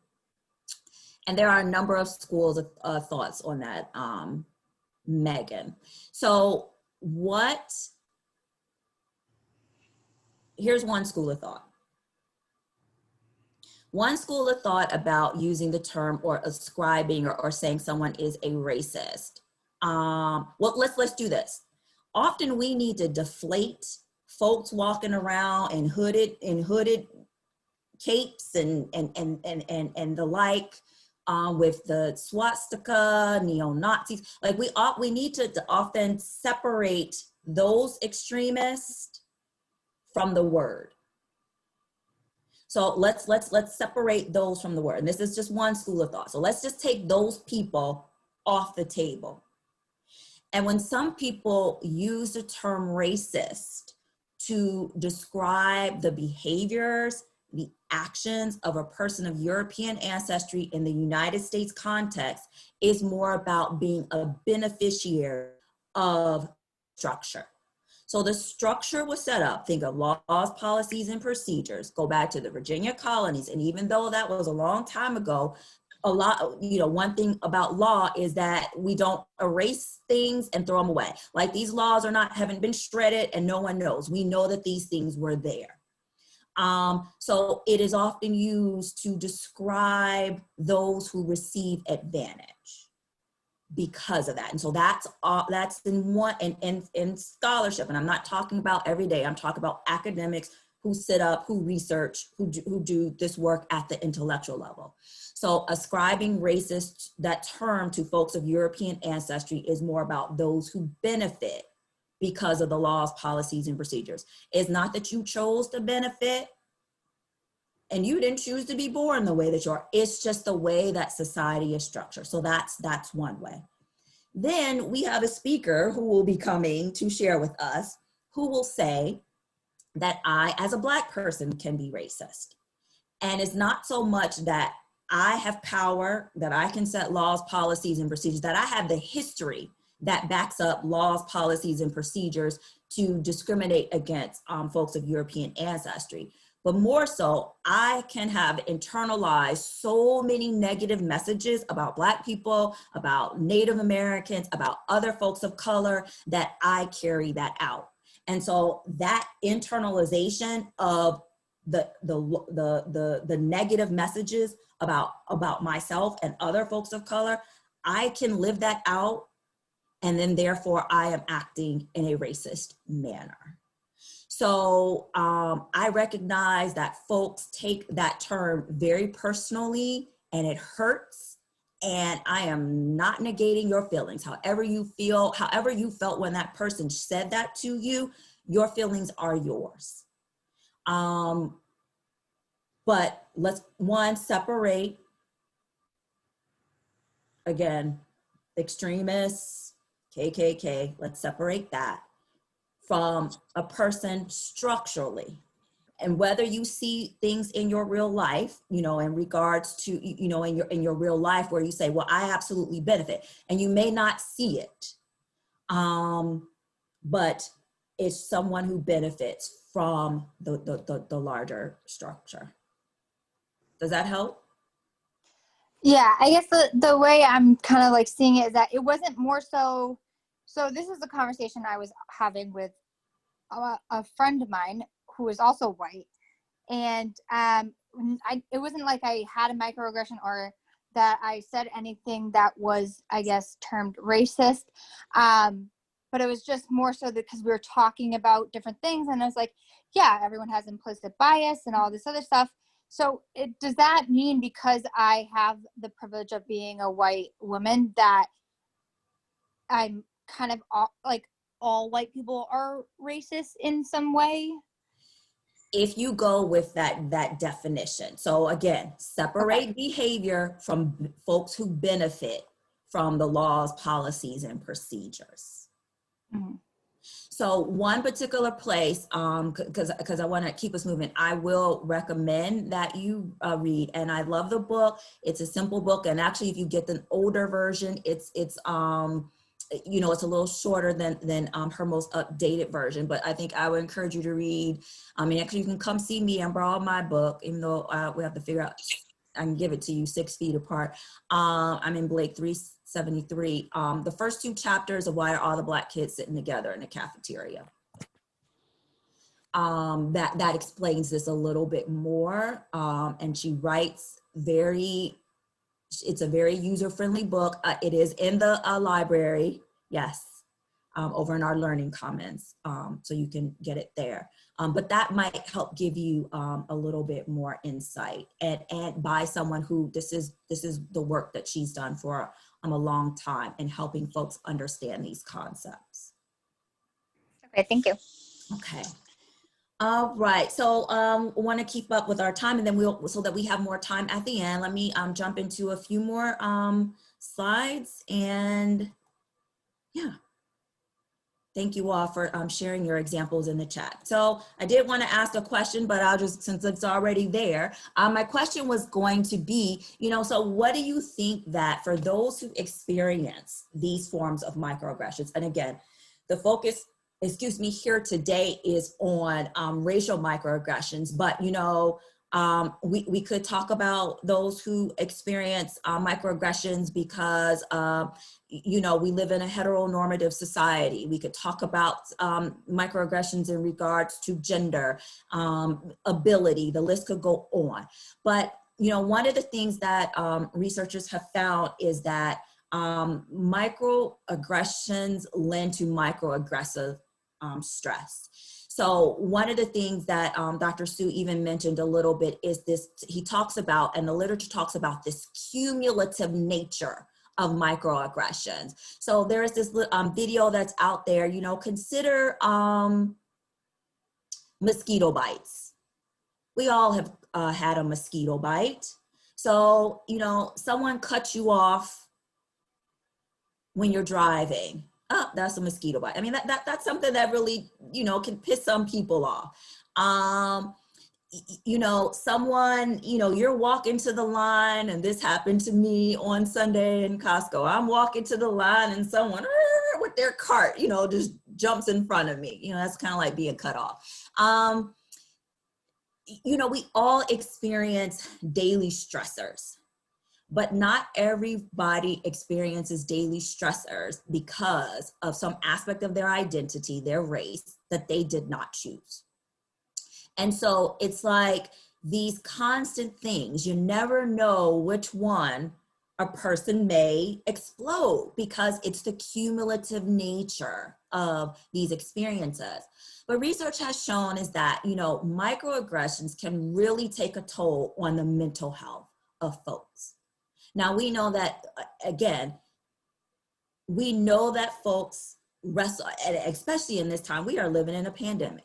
And there are a number of schools of thoughts on that, Megan. So here's one school of thought. One school of thought about using the term or ascribing or saying someone is a racist. Well, let's do this. Often we need to deflate folks walking around in hooded capes and the like, with the swastika, neo-Nazis. Like we need to often separate those extremists from the word. So let's separate those from the word. And this is just one school of thought. So let's just take those people off the table. And when some people use the term racist to describe the behaviors, the actions of a person of European ancestry in the United States context, is more about being a beneficiary of structure. So the structure was set up, think of laws, policies, and procedures, go back to the Virginia colonies. And even though that was a long time ago, one thing about law is that we don't erase things and throw them away. Like these laws haven't been shredded and no one knows. We know that these things were there. So it is often used to describe those who receive advantage because of that. And so that's in scholarship. And I'm not talking about every day. I'm talking about academics who sit up, who research, who do this work at the intellectual level. So ascribing racist, that term, to folks of European ancestry is more about those who benefit because of the laws, policies, and procedures. It's not that you chose to benefit and you didn't choose to be born the way that you are. It's just the way that society is structured. So that's one way. Then we have a speaker who will be coming to share with us, who will say that I, as a Black person, can be racist. And it's not so much that I have power, that I can set laws, policies, and procedures, that I have the history that backs up laws, policies, and procedures to discriminate against folks of European ancestry. but more so, I can have internalized so many negative messages about Black people, about Native Americans, about other folks of color, that I carry that out. And so that internalization of the negative messages about myself and other folks of color, I can live that out, and then therefore I am acting in a racist manner. So I recognize that folks take that term very personally, and it hurts. And I am not negating your feelings. However you feel, however you felt when that person said that to you, your feelings are yours. But let's, one, separate, again, extremists, KKK, let's separate that from a person structurally. And whether you see things in your real life, you know, in regards to, you know, in your real life where you say, well, I absolutely benefit, and you may not see it, but it's someone who benefits from the larger structure. Does that help? Yeah, I guess the way I'm kind of like seeing it is that it wasn't more so, so this is a conversation I was having with a friend of mine who is also white. And it wasn't like I had a microaggression or that I said anything that was, I guess, termed racist. But it was just more so that because we were talking about different things, and I was like, yeah, everyone has implicit bias and all this other stuff. So does that mean because I have the privilege of being a white woman that I'm kind of all white people are racist in some way? If you go with that definition. So again, separate behavior from folks who benefit from the laws, policies, and procedures. Mm-hmm. So one particular place, because I want to keep us moving, I will recommend that you read, and I love the book. It's a simple book, and actually, if you get the older version, it's you know, it's a little shorter than her most updated version. But I think I would encourage you to read. I mean, actually, you can come see me and borrow my book, even though we have to figure out. I can give it to you 6 feet apart. I'm in Blake 373. The first 2 chapters of Why Are All the Black Kids Sitting Together in the Cafeteria? That explains this a little bit more. And she writes it's a very user-friendly book. It is in the library, yes, over in our learning commons. So you can get it there. But that might help give you a little bit more insight, and by someone who this is the work that she's done for a long time in helping folks understand these concepts. Okay, thank you. Okay. All right, so want to keep up with our time, and then so that we have more time at the end, let me jump into a few more slides, and yeah. Thank you all for sharing your examples in the chat. So I did want to ask a question, but I'll just, since it's already there, my question was going to be, you know, so what do you think that for those who experience these forms of microaggressions, and again, the focus, excuse me, here today is on racial microaggressions, but you know, we could talk about those who experience microaggressions because you know, we live in a heteronormative society. We could talk about microaggressions in regards to gender, ability, the list could go on. But, you know, one of the things that researchers have found is that microaggressions lend to microaggressive stress. So one of the things that Dr. Sue even mentioned a little bit is this, he talks about, and the literature talks about this cumulative nature of microaggressions. So there is this video that's out there, you know, consider mosquito bites. We all have had a mosquito bite. So, you know, someone cuts you off when you're driving. Oh, that's a mosquito bite. I mean, that's something that really, you know, can piss some people off. You know, someone, you know, you're walking to the line, and this happened to me on Sunday in Costco. I'm walking to the line and someone with their cart, you know, just jumps in front of me. You know, that's kind of like being cut off. you know, we all experience daily stressors, but not everybody experiences daily stressors because of some aspect of their identity, their race, that they did not choose. And so it's like these constant things, you never know which one a person may explode because it's the cumulative nature of these experiences. But research has shown is that, you know, microaggressions can really take a toll on the mental health of folks. Now we know that, again, we know that folks wrestle, especially in this time, we are living in a pandemic.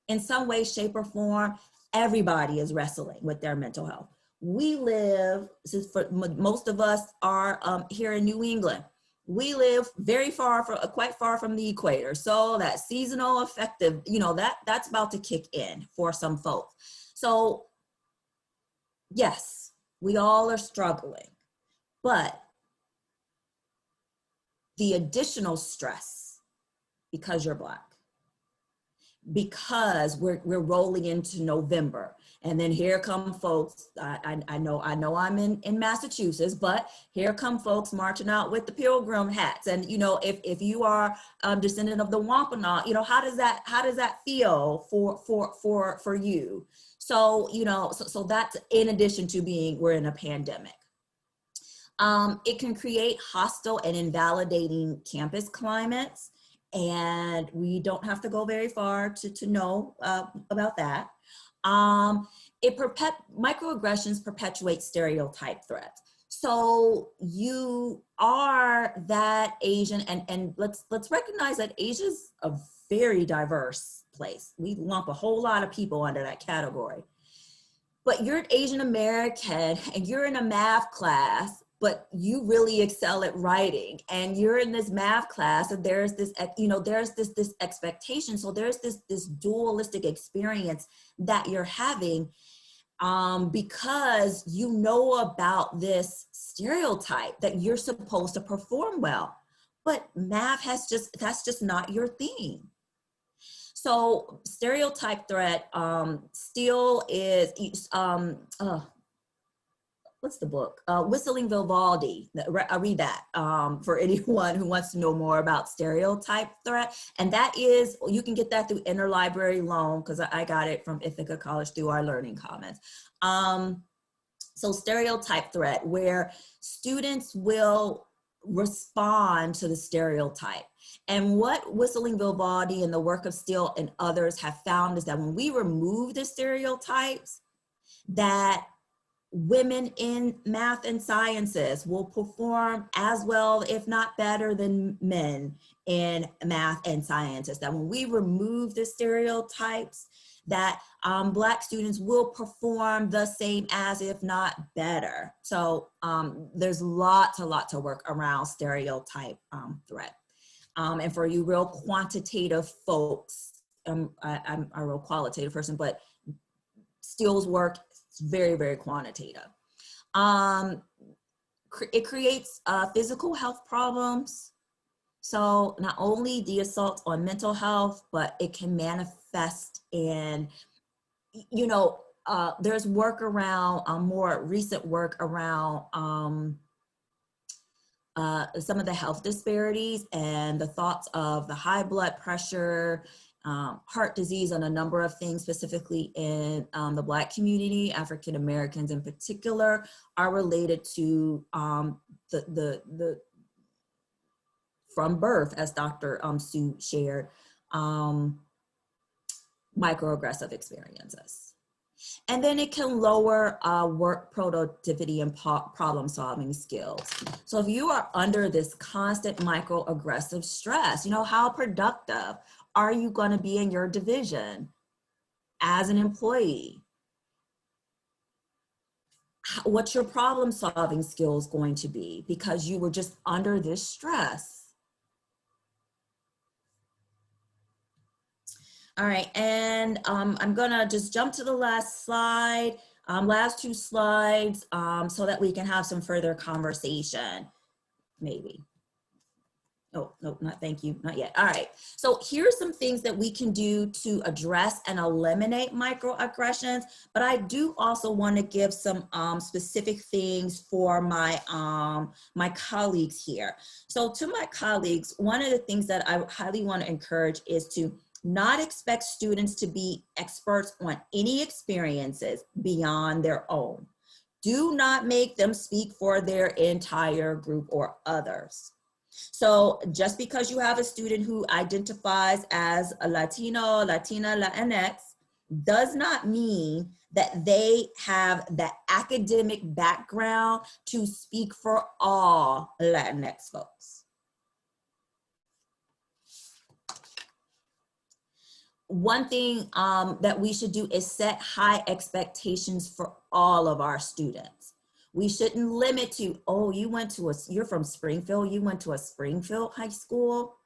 In some way, shape, or form, everybody is wrestling with their mental health. We live, since for most of us are here in New England, we live very far from, quite far from the equator. So that seasonal affective, you know, that's about to kick in for some folks. So yes, we all are struggling, but the additional stress because you're Black, because we're rolling into November, and then here come folks. I know I'm in Massachusetts, but here come folks marching out with the pilgrim hats. And you know, if you are descendant of the Wampanoag, you know, how does that feel for you? So you know, so that's in addition to being we're in a pandemic. It can create hostile and invalidating campus climates, and we don't have to go very far to know about that. Microaggressions perpetuate stereotype threats. So you are that Asian, and let's recognize that Asia's a very diverse place. We lump a whole lot of people under that category. But you're an Asian American and you're in a math class, but you really excel at writing, and you're in this math class, and there's this, you know, there's this expectation. So there's this dualistic experience that you're having because you know about this stereotype that you're supposed to perform well, but math that's just not your thing. So stereotype threat still is, what's the book? Whistling Vivaldi. I read that for anyone who wants to know more about stereotype threat. And that is, you can get that through interlibrary loan, because I got it from Ithaca College through our Learning Commons. So stereotype threat, where students will respond to the stereotype. And what Whistling Vivaldi and the work of Steele and others have found is that when we remove the stereotypes, that women in math and sciences will perform as well, if not better, than men in math and sciences. That when we remove the stereotypes, that Black students will perform the same as, if not better. So there's a lot to work around stereotype threat. And for you real quantitative folks, I'm a real qualitative person, but Steele's work, it's very, very quantitative. It creates physical health problems. So not only the assault on mental health, but it can manifest in, you know, there's work around, more recent work around some of the health disparities and the thoughts of the high blood pressure, heart disease, and a number of things specifically in the Black community, African Americans in particular, are related to the from birth, as Dr. Sue shared, microaggressive experiences. And then it can lower work productivity and problem solving skills. So if you are under this constant microaggressive stress, you know, how productive are you going to be in your division as an employee? What's your problem solving skills going to be because you were just under this stress? All right, and I'm gonna just jump to the last slide, last two slides, so that we can have some further conversation, maybe. Oh, no, not thank you, not yet. All right, so here's some things that we can do to address and eliminate microaggressions, but I do also want to give some specific things for my, my colleagues here. So to my colleagues, one of the things that I highly want to encourage is to not expect students to be experts on any experiences beyond their own. Do not make them speak for their entire group or others. So just because you have a student who identifies as a Latino, Latina, Latinx, does not mean that they have the academic background to speak for all Latinx folks. One thing that we should do is set high expectations for all of our students. We shouldn't limit to, oh, you're from Springfield, you went to a Springfield high school.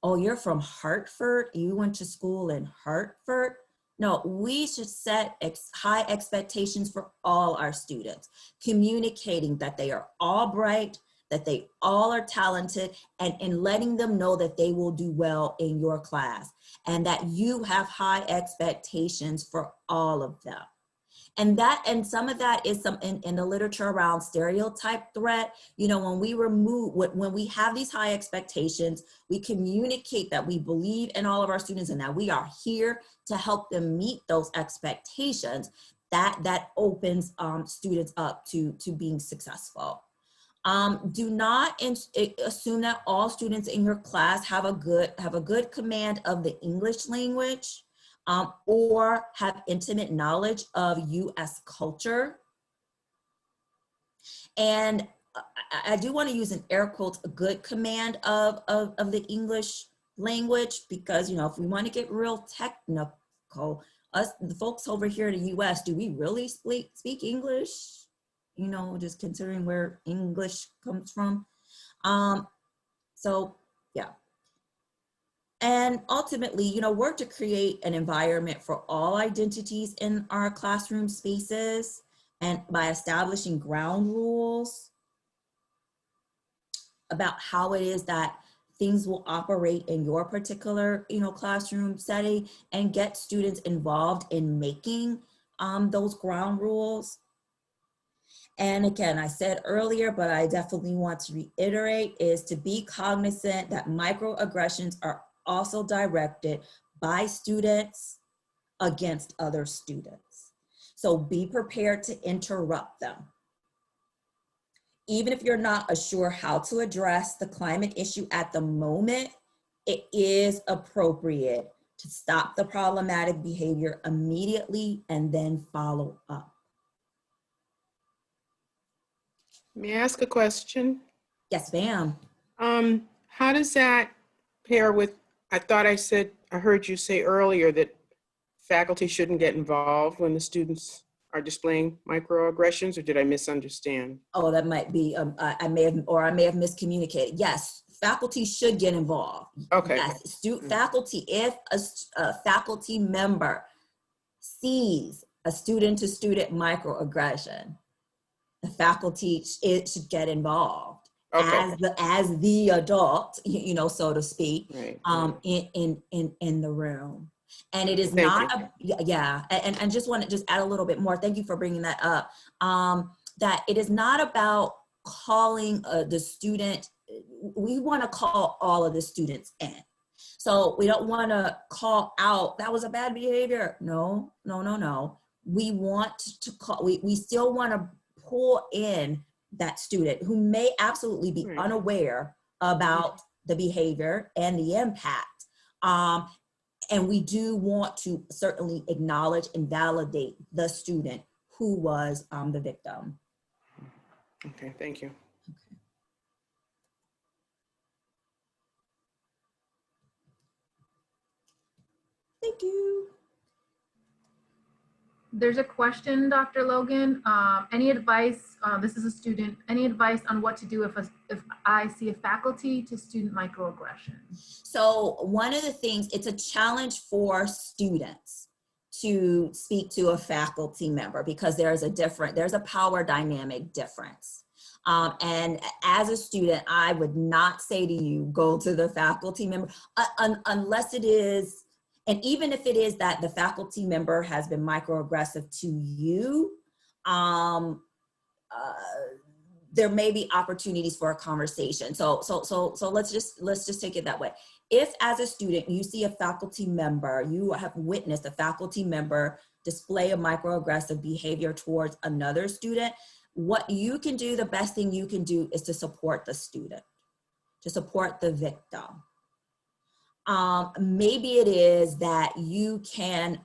Oh, you're from Hartford, you went to school in Hartford. No, we should set high expectations for all our students, communicating that they are all bright, that they all are talented, and in letting them know that they will do well in your class, and that you have high expectations for all of them. And some of that is some in the literature around stereotype threat. You know, when we have these high expectations, we communicate that we believe in all of our students and that we are here to help them meet those expectations. That opens students up to being successful. Do not assume that all students in your class have a good command of the English language. Or have intimate knowledge of U.S. culture. And I do want to use an air quotes, a good command of the English language, because, you know, if we want to get real technical, the folks over here in the U.S., do we really speak English? You know, just considering where English comes from. So, yeah. And ultimately, you know, work to create an environment for all identities in our classroom spaces, and by establishing ground rules about how it is that things will operate in your particular, you know, classroom setting, and get students involved in making those ground rules. And again, I said earlier, but I definitely want to reiterate, is to be cognizant that microaggressions are also directed by students against other students. So be prepared to interrupt them. Even if you're not sure how to address the climate issue at the moment, it is appropriate to stop the problematic behavior immediately and then follow up. May I ask a question? Yes, ma'am. How does that pair with, I heard you say earlier that faculty shouldn't get involved when the students are displaying microaggressions, or did I misunderstand? Oh, that might be, I may have miscommunicated. Yes, faculty should get involved. Okay. Yes, faculty, if a faculty member sees a student-to-student microaggression, the faculty should get involved. Okay. As the adult, you know, so to speak, right. In the room. And it is not, and just want to just add a little bit more. Thank you for bringing that up. That it is not about calling the student. We want to call all of the students in. So we don't want to call out, that was a bad behavior. No. We want to call, we still want to pull in that student who may absolutely be unaware about the behavior and the impact. And we do want to certainly acknowledge and validate the student who was the victim. Okay, thank you. Okay. Thank you. There's a question, Dr. Logan. Any advice, this is a student, any advice on what to do if I see a faculty to student microaggression? So one of the things, it's a challenge for students to speak to a faculty member because there's a power dynamic difference. And as a student, I would not say to you, go to the faculty member, unless it is, and even if it is that the faculty member has been microaggressive to you, there may be opportunities for a conversation. So let's just take it that way. If as a student, you see a faculty member, you have witnessed a faculty member display a microaggressive behavior towards another student, what you can do, the best thing you can do is to support the student, to support the victim. Maybe it is that you can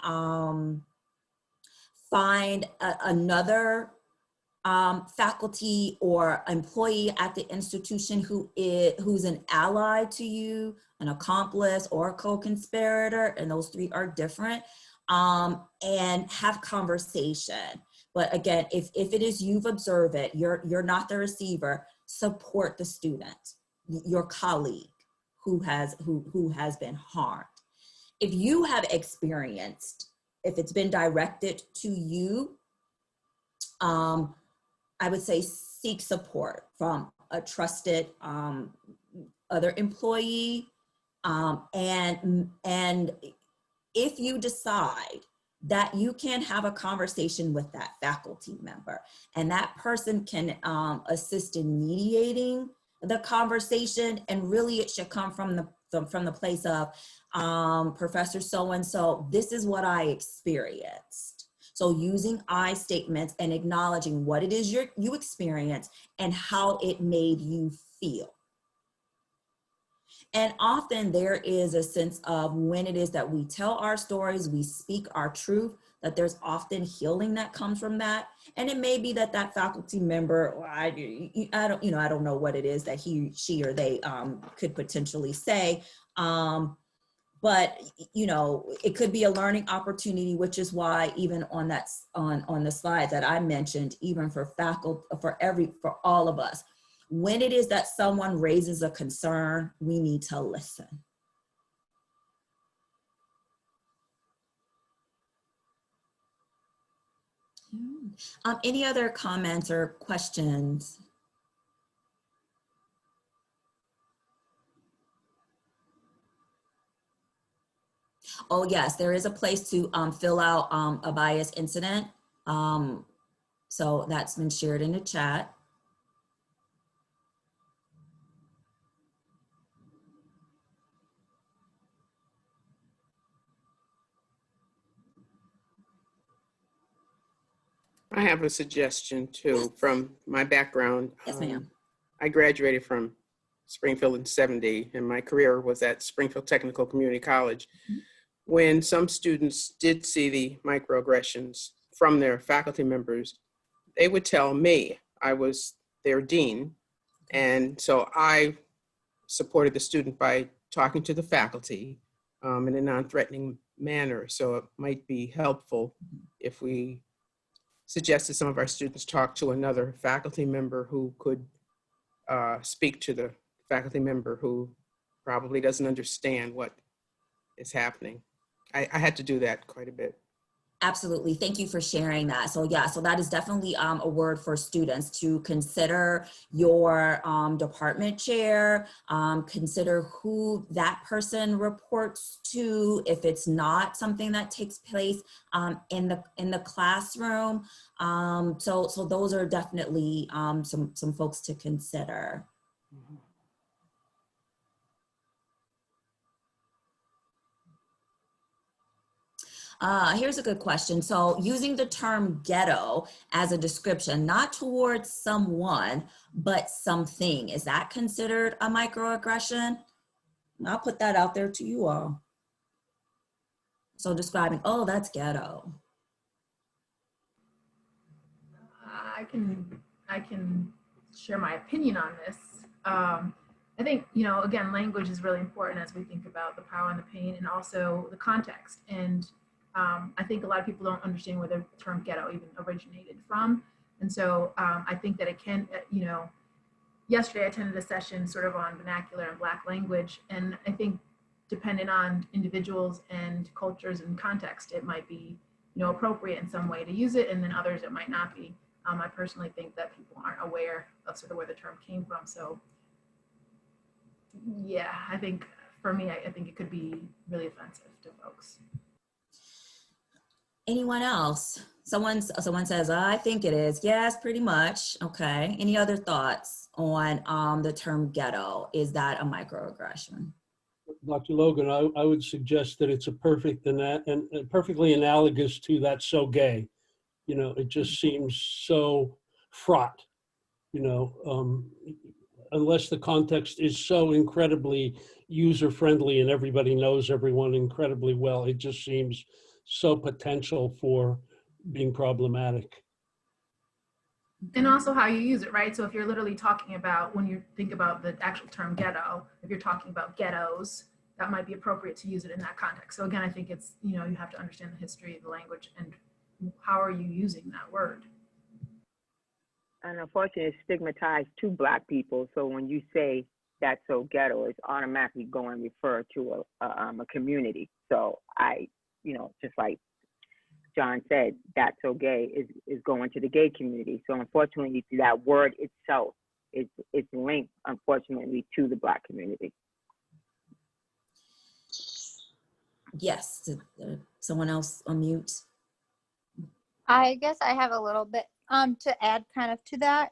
find another faculty or employee at the institution who's an ally to you, an accomplice or a co-conspirator, and those three are different, and have conversation. But again, if it is you've observed it, you're not the receiver, support the student, your colleague who has been harmed. If you have experienced, if it's been directed to you, I would say seek support from a trusted other employee. And if you decide that you can have a conversation with that faculty member and that person can assist in mediating the conversation, and really it should come from the place of Professor so-and-so, this is what I experienced. So using I statements and acknowledging what it is you experience and how it made you feel. And often there is a sense of when it is that we tell our stories, we speak our truth, that there's often healing that comes from that. And it may be that that faculty member, I don't know what it is that he, she, or they could potentially say. But it could be a learning opportunity, which is why even on that on the slide that I mentioned, even for faculty, for all of us, when it is that someone raises a concern, we need to listen. Any other comments or questions? Oh yes, there is a place to fill out a bias incident. So that's been shared in the chat. I have a suggestion too from my background. Yes, ma'am. I graduated from Springfield in '70, and my career was at Springfield Technical Community College. When some students did see the microaggressions from their faculty members, they would tell me. I was their dean, and so I supported the student by talking to the faculty in a non-threatening manner. So it might be helpful if we suggested some of our students talk to another faculty member who could speak to the faculty member who probably doesn't understand what is happening. I had to do that quite a bit. Absolutely. Thank you for sharing that. So yeah, so that is definitely a word for students to consider your department chair, consider who that person reports to if it's not something that takes place in the classroom. So those are definitely some folks to consider. Mm-hmm. Here's a good question. So using the term ghetto as a description, not towards someone, but something, is that considered a microaggression? I'll put that out there to you all. So describing, oh, that's ghetto. I can share my opinion on this. I think, again, language is really important as we think about the power and the pain and also the context. And I think a lot of people don't understand where the term ghetto even originated from. And so I think that it can, yesterday I attended a session sort of on vernacular and Black language. And I think depending on individuals and cultures and context, it might be, appropriate in some way to use it, and then others it might not be. I personally think that people aren't aware of sort of where the term came from. So yeah, I think for me, I think it could be really offensive to folks. Anyone else? Someone says, I think it is. Yes, pretty much. Okay. Any other thoughts on the term ghetto? Is that a microaggression? Dr. Logan, I would suggest that it's a perfectly analogous to "That's So Gay." You know, it just seems so fraught, you know, unless the context is so incredibly user-friendly and everybody knows everyone incredibly well, it just seems so potential for being problematic. And also how you use it, right? So if you're literally talking about, when you think about the actual term ghetto, if you're talking about ghettos, that might be appropriate to use it in that context. So again, I think it's, you know, you have to understand the history of the language and how are you using that word. And unfortunately, it's stigmatized to Black people. So when you say "that's so ghetto," it's automatically going to refer to a community. So you know, just like John said, "that's so gay" is going to the gay community. So unfortunately, that word itself is linked, unfortunately, to the Black community. Yes. Someone else unmute. I guess I have a little bit to add kind of to that.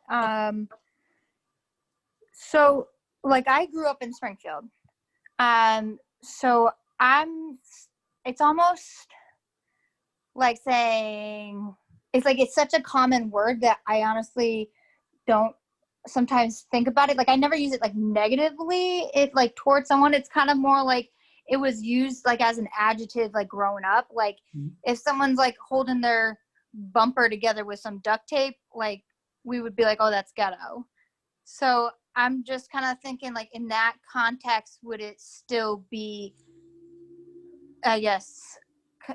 So like I grew up in Springfield. So it's almost like saying, it's such a common word that I honestly don't sometimes think about it. Like I never use it like negatively, towards someone. It's kind of more like it was used like as an adjective, like growing up. Like if someone's like holding their bumper together with some duct tape, like we would be like, oh, that's ghetto. So I'm just kind of thinking, like, in that context, would it still be, I guess,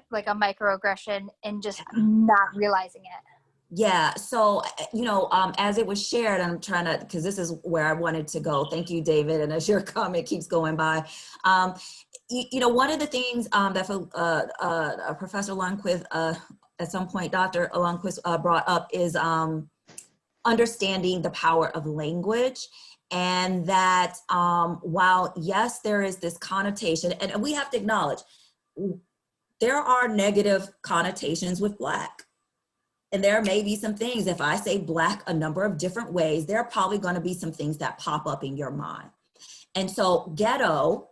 like a microaggression and just not realizing it? Yeah, so, you know, as it was shared, I'm trying to, because this is where I wanted to go. Thank you, David. And as your comment keeps going by, you know, one of the things that Professor Lundquist, at some point, Dr. Lundquist brought up is understanding the power of language. And that while, yes, there is this connotation, and we have to acknowledge, there are negative connotations with Black. And there may be some things, if I say Black a number of different ways, there are probably going to be some things that pop up in your mind. And so ghetto,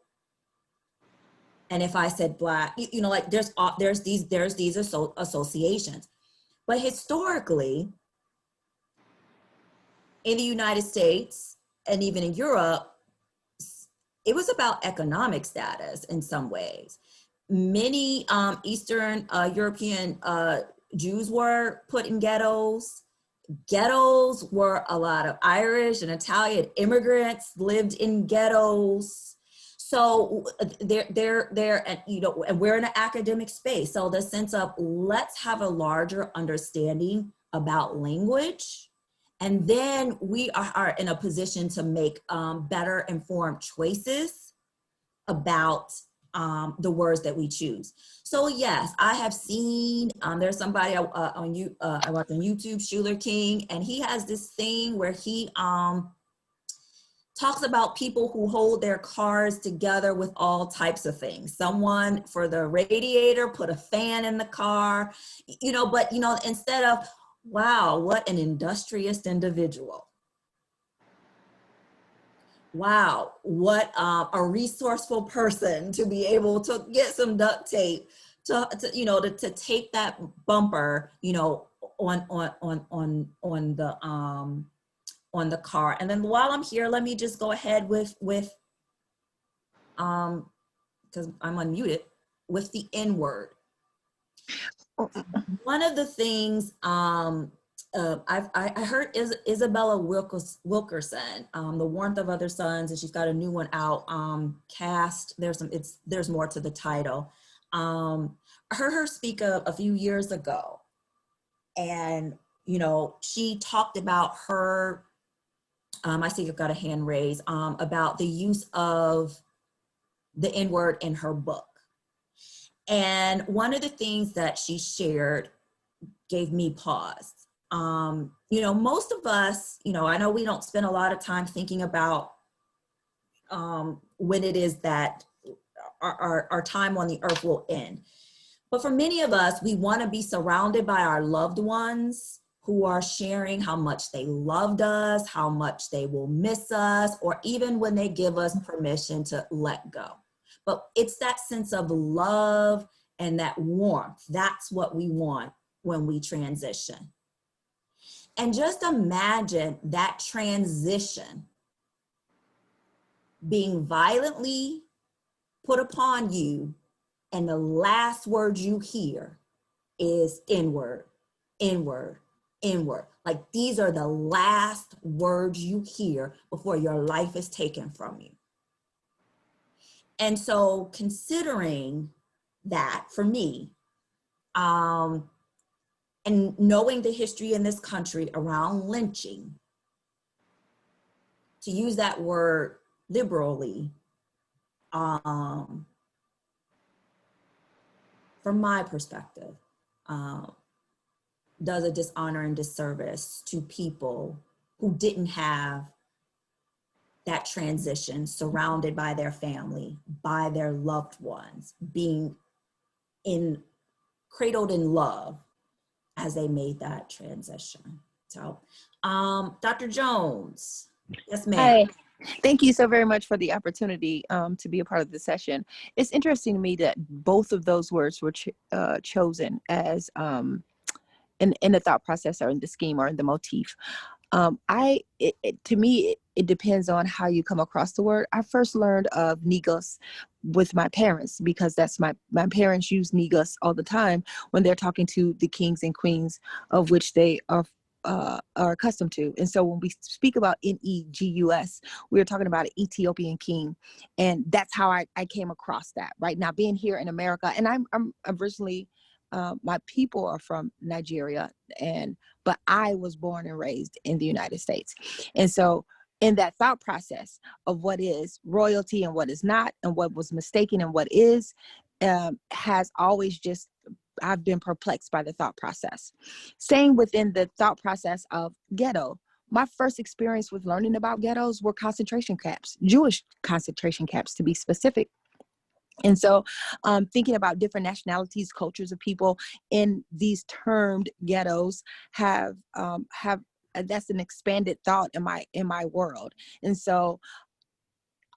and if I said Black, you know, like there's these associations. But historically, in the United States and even in Europe, it was about economic status in some ways. Many Eastern European Jews were put in ghettos. Ghettos were a lot of Irish and Italian immigrants lived in ghettos. So they're, you know, and we're in an academic space. So the sense of let's have a larger understanding about language. And then we are in a position to make better informed choices about the words that we choose. So yes, I have seen, there's somebody I watched on YouTube, Schuler King, and he has this thing where he talks about people who hold their cars together with all types of things. Someone for the radiator put a fan in the car, you know, but you know, instead of, wow, what an industrious individual. Wow, what a resourceful person to be able to get some duct tape to you know, to tape that bumper, you know, on the car. And then while I'm here, let me just go ahead with because I'm unmuted, with the N-word. One of the things I heard Isabella Wilkerson, The Warmth of Other Suns, and she's got a new one out, Cast. There's more to the title. I heard her speak a few years ago, and you know, she talked about her. I see you've got a hand raised, about the use of the N-word in her book. And one of the things that she shared gave me pause. You know, most of us, you know, I know we don't spend a lot of time thinking about when it is that our time on the earth will end. But for many of us, we want to be surrounded by our loved ones who are sharing how much they loved us, how much they will miss us, or even when they give us permission to let go. But it's that sense of love and that warmth. That's what we want when we transition. And just imagine that transition being violently put upon you, and the last word you hear is inward, inward, inward. Like these are the last words you hear before your life is taken from you. And so considering that for me, and knowing the history in this country around lynching, to use that word liberally, from my perspective, does a dishonor and disservice to people who didn't have that transition, surrounded by their family, by their loved ones, being cradled in love as they made that transition. So, Dr. Jones, yes, ma'am. Hi. Thank you so very much for the opportunity to be a part of the session. It's interesting to me that both of those words were chosen as in the thought process or in the scheme or in the motif. To me, it depends on how you come across the word. I first learned of negus with my parents, because that's my parents use negus all the time when they're talking to the kings and queens of which they are accustomed to. And so when we speak about negus, we're talking about an Ethiopian king. And that's how I came across that. Right now, being here in America, and I'm originally, my people are from Nigeria, but I was born and raised in the United States. And so in that thought process of what is royalty and what is not, and what was mistaken and what is, has always just, I've been perplexed by the thought process. Staying within the thought process of ghetto, my first experience with learning about ghettos were concentration camps, Jewish concentration camps to be specific. And so thinking about different nationalities, cultures of people in these termed ghettos have that's an expanded thought in my world. And so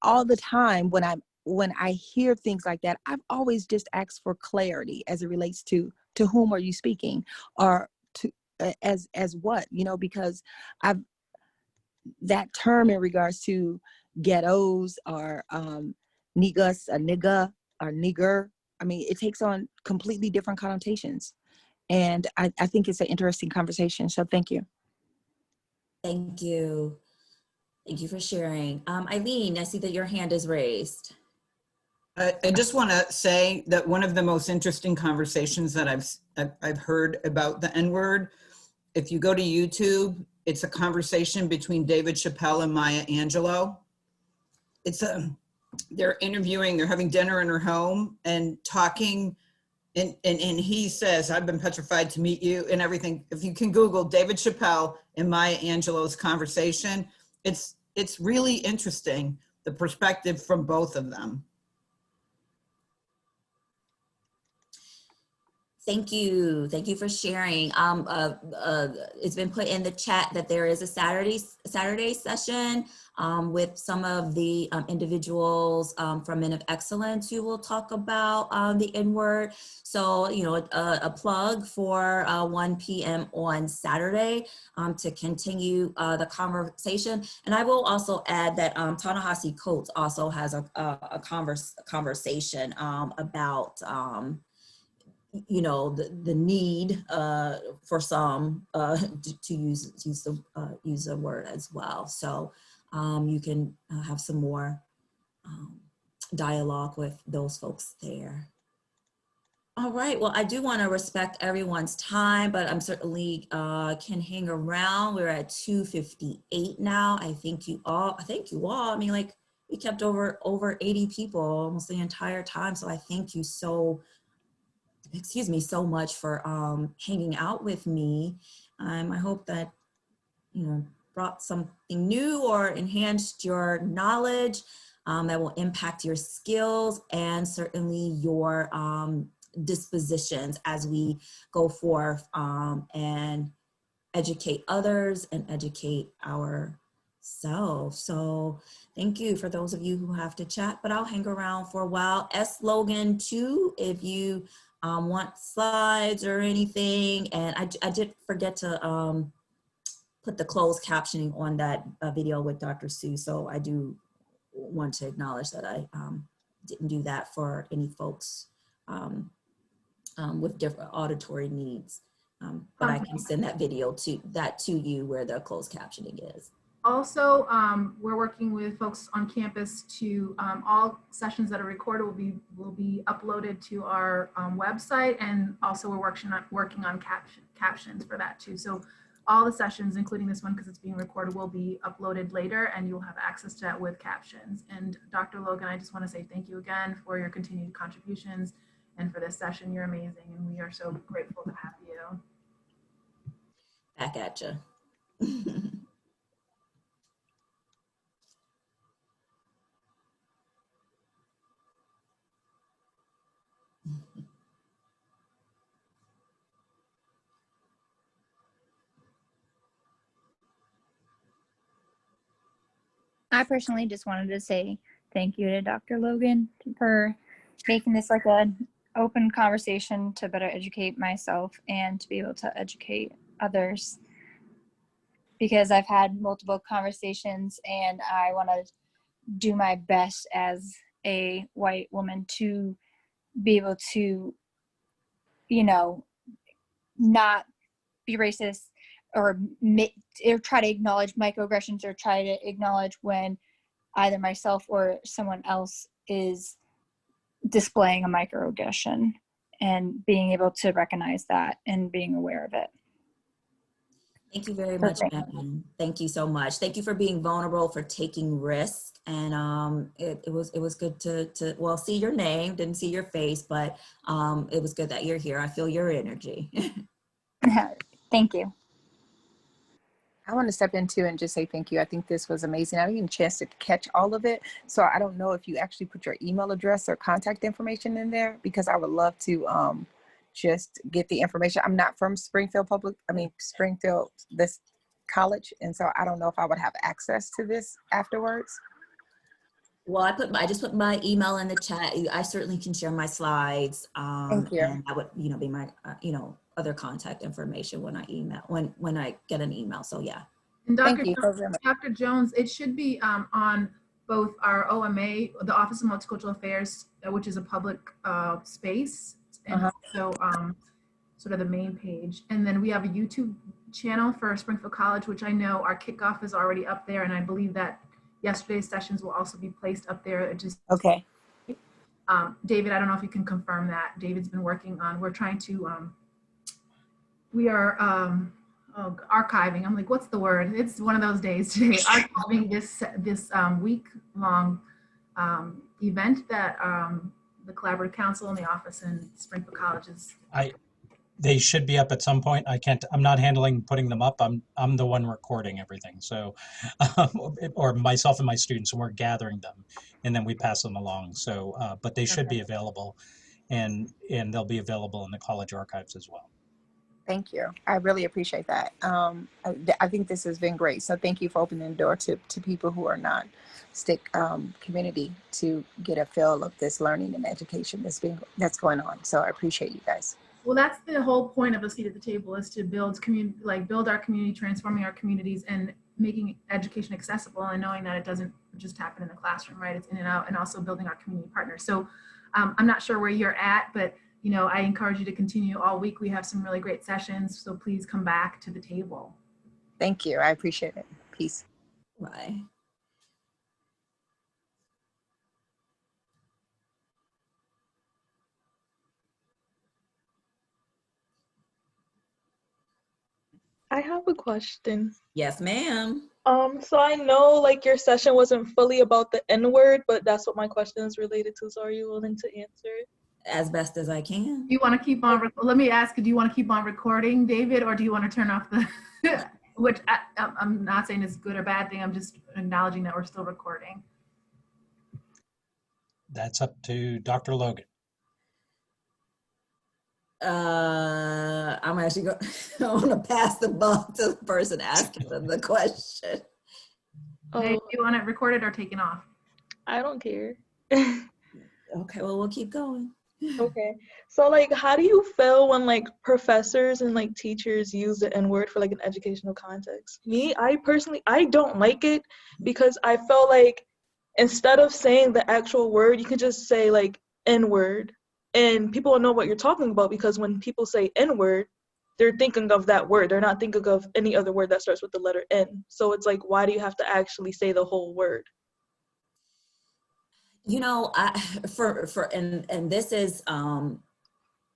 all the time when I hear things like that, I've always just asked for clarity as it relates to whom are you speaking, or to as what, because that term in regards to ghettos or negus, a nigga, or nigger, I mean, it takes on completely different connotations. And I think it's an interesting conversation. So thank you. Thank you. Thank you for sharing. Eileen, I see that your hand is raised. I just want to say that one of the most interesting conversations that I've heard about the N-word, if you go to YouTube, it's a conversation between David Chappelle and Maya Angelou. They're interviewing, they're having dinner in her home and talking, and he says, I've been petrified to meet you and everything. If you can Google David Chappelle and Maya Angelou's conversation, it's really interesting, the perspective from both of them. Thank you. Thank you for sharing. It's been put in the chat that there is a Saturday session with some of the individuals from Men of Excellence who will talk about the N-word. So, a plug for 1 p.m. on Saturday to continue the conversation. And I will also add that Ta-Nehisi Coates also has a conversation about the need for some to use the word as well. So you can have some more dialogue with those folks there. All right, well, I do want to respect everyone's time, but I'm certainly can hang around. We're at 2:58 now. I thank you all. I mean, like, we kept over 80 people almost the entire time. So I thank you so much for hanging out with me. I hope that, brought something new or enhanced your knowledge that will impact your skills and certainly your dispositions as we go forth and educate others and educate ourselves. So thank you for those of you who have to chat, but I'll hang around for a while. Logan too, if you want slides or anything. And I did forget to put the closed captioning on that video with Dr. Sue. So I do want to acknowledge that I didn't do that for any folks with different auditory needs. But I can send that video to you where the closed captioning is. Also, we're working with folks on campus to all sessions that are recorded will be uploaded to our website, and also we're working on captions for that too. So all the sessions, including this one because it's being recorded, will be uploaded later, and you'll have access to that with captions. And Dr. Logan, I just want to say thank you again for your continued contributions and for this session. You're amazing, and we are so grateful to have you. Back at you. I personally just wanted to say thank you to Dr. Logan for making this like an open conversation to better educate myself and to be able to educate others. Because I've had multiple conversations and I want to do my best as a white woman to be able to, not be racist or try to acknowledge microaggressions or try to acknowledge when either myself or someone else is displaying a microaggression, and being able to recognize that and being aware of it. Thank you very much, Megan. Thank you so much. Thank you for being vulnerable, for taking risks. And it was good to well, see your name, didn't see your face, but it was good that you're here. I feel your energy. Thank you. I want to step in too and just say thank you. I think this was amazing. I didn't get a chance to catch all of it. So I don't know if you actually put your email address or contact information in there, because I would love to just get the information. I'm not from Springfield this college. And so I don't know if I would have access to this afterwards. Well, I just put my email in the chat. I certainly can share my slides. Thank you. And that would, be my, other contact information when I email, when I get an email. So yeah. And Dr. Jones, it should be on both our OMA, the Office of Multicultural Affairs, which is a public space, and also sort of the main page. And then we have a YouTube channel for Springfield College, which I know our kickoff is already up there, and I believe that yesterday's sessions will also be placed up there. Okay. David, I don't know if you can confirm that. David's been working on, we're trying to, we are archiving. I'm like, what's the word? It's one of those days today. Archiving this week-long event that the Collaborative Council and the office in Springfield College is. They should be up at some point. I'm not handling putting them up. I'm the one recording everything. So, or myself and my students, and we're gathering them, and then we pass them along. So, but they should be available, and they'll be available in the college archives as well. Thank you. I really appreciate that. I think this has been great. So thank you for opening the door to people who are not STIC community to get a feel of this learning and education that's going on. So I appreciate you guys. Well, that's the whole point of a seat at the table, is to build community, build our community, transforming our communities, and making education accessible, and knowing that it doesn't just happen in the classroom, right? It's in and out, and also building our community partners. So I'm not sure where you're at, but I encourage you to continue all week. We have some really great sessions, so please come back to the table. Thank you. I appreciate it. Peace. Bye. I have a question. Yes, ma'am. So I know your session wasn't fully about the N-word, but that's what my question is related to. So are you willing to answer it? as best as I can. You want to keep on, let me ask, do you want to keep on recording, David, or do you want to turn off the, which I'm not saying it's good or bad thing, I'm just acknowledging that we're still recording. That's up to Dr. Logan. I'm actually going to pass the buck to the person asking them the question. Hey, do you want it recorded or taken off? I don't care. Okay, well, we'll keep going. Okay. So like, how do you feel when like professors and like teachers use the N-word for like an educational context? Me, I personally, I don't like it because I feel like instead of saying the actual word, you can just say like N-word and people will know what you're talking about, because when people say N-word, they're thinking of that word. They're not thinking of any other word that starts with the letter N. So it's like, why do you have to actually say the whole word? You know, and this is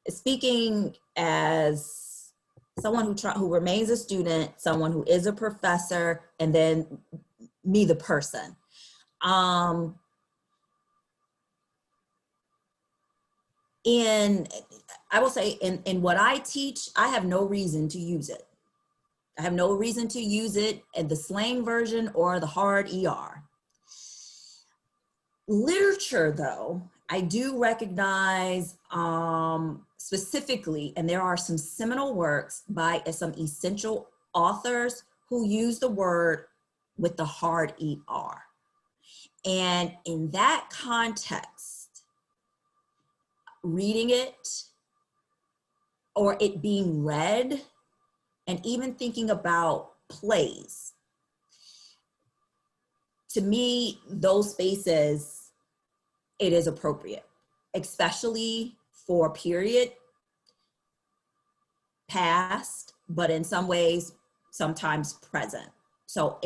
speaking as someone who remains a student, someone who is a professor, and then me, the person. I will say in what I teach, I have no reason to use it. I have no reason to use it in the slang version or the hard ER. Literature, though, I do recognize specifically, and there are some seminal works by some essential authors who use the word with the hard ER. And in that context, reading it or it being read, and even thinking about plays, to me, those spaces, it is appropriate, especially for a period past, but in some ways, sometimes present. So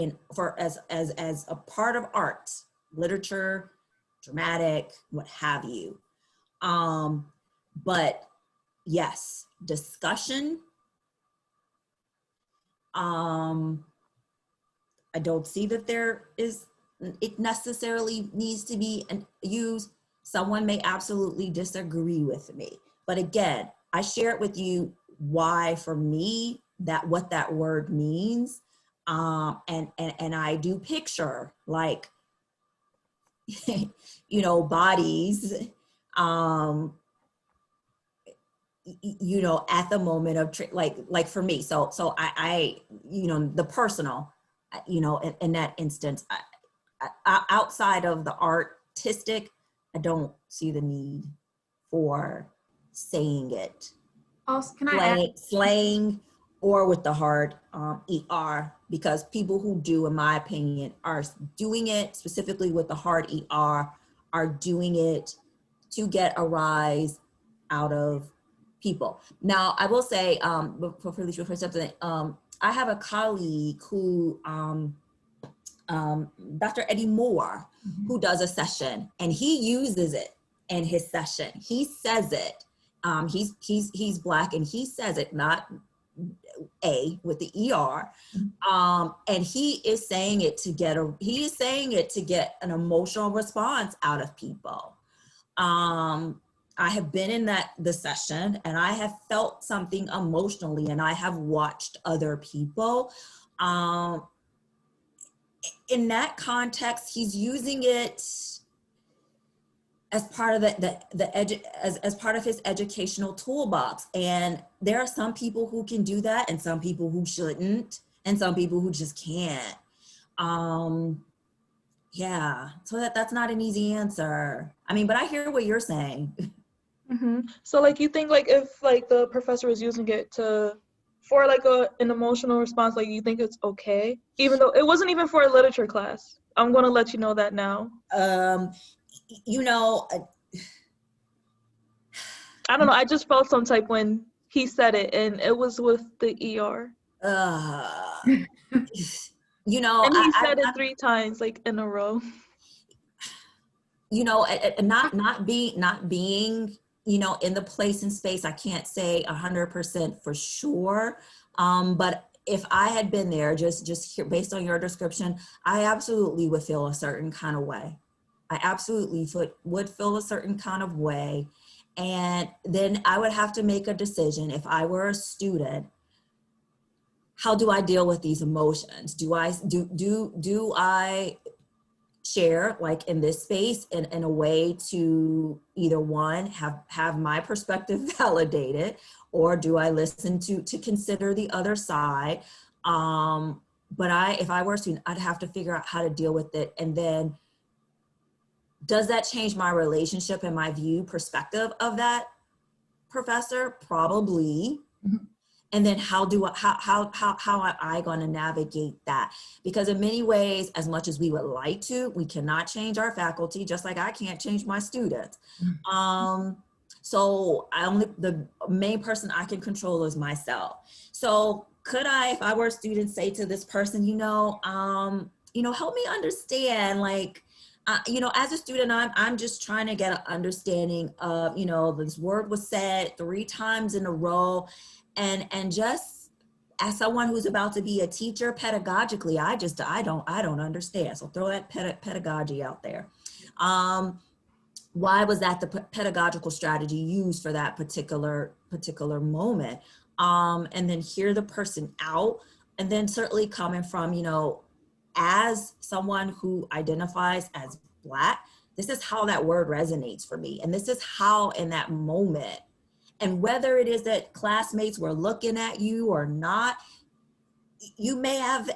as a part of art, literature, dramatic, what have you. But yes, discussion. I don't see that it necessarily needs to be used. Someone may absolutely disagree with me. But again, I share it with you why, for me, what that word means. And I do picture, like, you know, bodies, you know, at the moment of like for me. So I you know, the personal, you know, in that instance, outside of the artistic, I don't see the need for saying it. Also, can I add? Slang or with the hard ER, because people who do, in my opinion, are doing it specifically with the hard ER, are doing it to get a rise out of people. Now, I will say, before something, I have a colleague who, Dr. Eddie Moore, who does a session, and he uses it in his session. He says it. He's Black, and he says it, not A with the ER, and he is saying it to get an emotional response out of people. I have been in the session, and I have felt something emotionally, and I have watched other people. In that context, he's using it as part of as part of his educational toolbox. And there are some people who can do that, and some people who shouldn't, and some people who just can't. Yeah, so that's not an easy answer. I mean, but I hear what you're saying. Mm-hmm. So like, you think like if like the professor is using it for like an emotional response, like you think it's okay, even though it wasn't even for a literature class? I'm gonna let you know that now. You know, I don't know. I just felt some type when he said it, and it was with the ER. You know, and he said it 3 times like in a row. You know, not being, you know, in the place and space, I can't say 100% for sure. But if I had been there, just here, based on your description, I absolutely would feel a certain kind of way. I absolutely would feel a certain kind of way. And then I would have to make a decision if I were a student. How do I deal with these emotions? Do I share, like in this space, in a way to either one, have my perspective validated, or do I listen to consider the other side? But if I were a student, I'd have to figure out how to deal with it. And then, does that change my relationship and my view perspective of that professor? Probably. And then how am I going to navigate that? Because in many ways, as much as we would like to, we cannot change our faculty, just like I can't change my students. So the main person I can control is myself. So could I, if I were a student, say to this person, help me understand, like, as a student, I'm just trying to get an understanding of, this word was said 3 times in a row. And just as someone who's about to be a teacher, pedagogically, I don't understand. So throw that pedagogy out there. Why was that the pedagogical strategy used for that particular moment? And then hear the person out. And then certainly coming from, as someone who identifies as Black, this is how that word resonates for me. And this is how in that moment, and whether it is that classmates were looking at you or not, you may have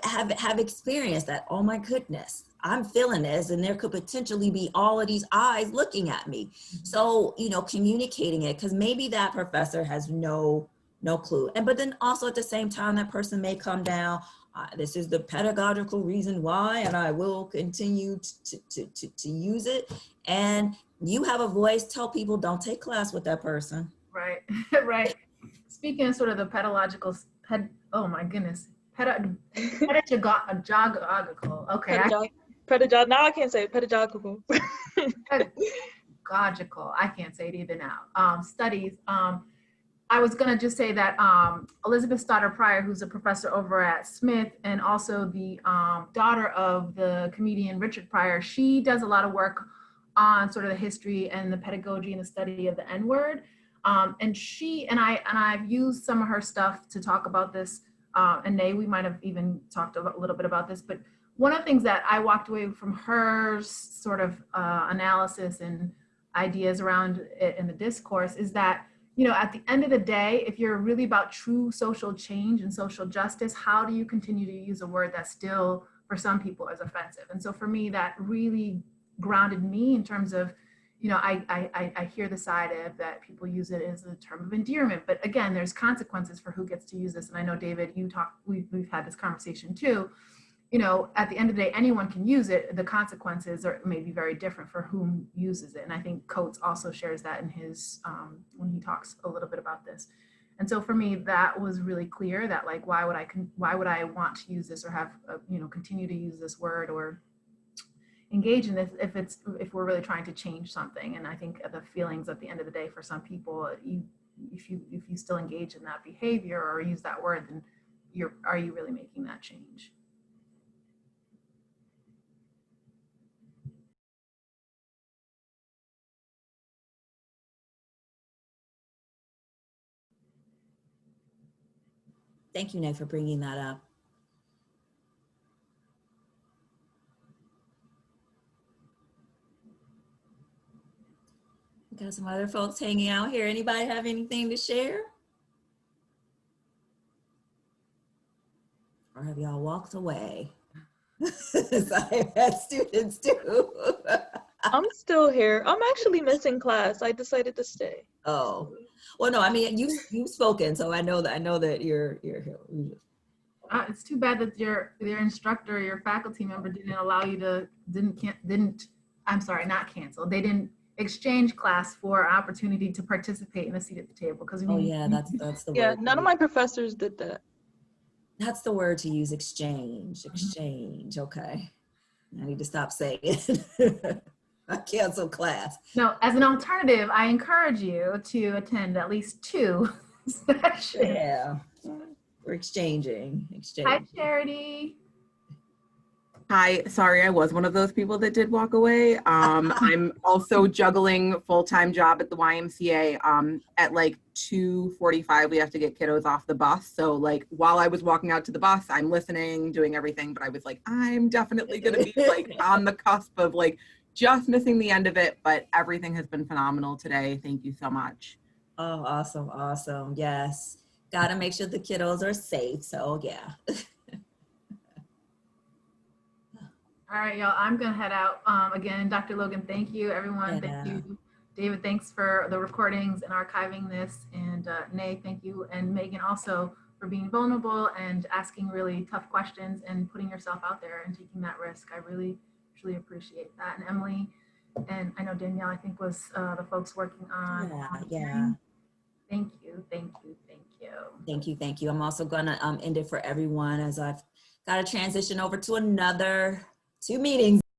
experienced that, oh my goodness, I'm feeling this, and there could potentially be all of these eyes looking at me. So, communicating it, because maybe that professor has no clue. But then also at the same time, that person may come down, this is the pedagogical reason why, and I will continue to use it. And you have a voice, tell people don't take class with that person. Right, right. Speaking of sort of the pedagogical, oh my goodness, pedagogical. Okay. Now I can't say pedagogical. Pedagogical. I can't say it either now. Studies. I was gonna just say that Elizabeth Stoddard Pryor, who's a professor over at Smith, and also the daughter of the comedian Richard Pryor, she does a lot of work on sort of the history and the pedagogy and the study of the N-word. And I've used some of her stuff to talk about this. And we might have even talked a little bit about this, but one of the things that I walked away from her sort of analysis and ideas around it in the discourse is that, at the end of the day, if you're really about true social change and social justice, how do you continue to use a word that still, for some people, is offensive? And so for me, that really grounded me in terms of, I hear the side of that people use it as a term of endearment, but again, there's consequences for who gets to use this. And I know, David, we've had this conversation too. At the end of the day, anyone can use it. The consequences may be very different for whom uses it. And I think Coates also shares that in his, when he talks a little bit about this. And so for me, that was really clear that, like, why would I want to use this or have, continue to use this word or engage in this if we're really trying to change something. And I think the feelings at the end of the day for some people, if you still engage in that behavior or use that word, then are you really making that change? Thank you, Nate, for bringing that up. We got some other folks hanging out here. Anybody have anything to share? Or have y'all walked away? I've had students too. I'm still here. I'm actually missing class. I decided to stay. Oh, well, no, I mean, you've spoken, so I know that you're here. It's too bad that your instructor, your faculty member didn't allow you to, I'm sorry, not cancel. They didn't exchange class for an opportunity to participate in a seat at the table. Because yeah, that's the word. Yeah, none of my professors did that. That's the word to use, exchange. Okay. I need to stop saying it. I cancel class. No, as an alternative, I encourage you to attend at least 2 sessions. Yeah, we're exchanging. Hi, Charity. Hi, sorry, I was one of those people that did walk away. I'm also juggling full-time job at the YMCA. At like 2:45, we have to get kiddos off the bus. So like while I was walking out to the bus, I'm listening, doing everything, but I was like, I'm definitely gonna be like on the cusp of like just missing the end of it, but everything has been phenomenal today. Thank you so much. Oh, awesome, awesome. Yes. Gotta make sure the kiddos are safe. So yeah. All right, y'all, I'm gonna head out. Again, Dr. Logan, thank you. Everyone, thank you. David, thanks for the recordings and archiving this. And Nay, thank you. And Megan also for being vulnerable and asking really tough questions and putting yourself out there and taking that risk. I really, truly appreciate that. And Emily, and I know Danielle, I think was the folks working on. Yeah. Thank you, thank you, thank you. Thank you, thank you. I'm also gonna end it for everyone as I've got to transition over to another 2 meetings.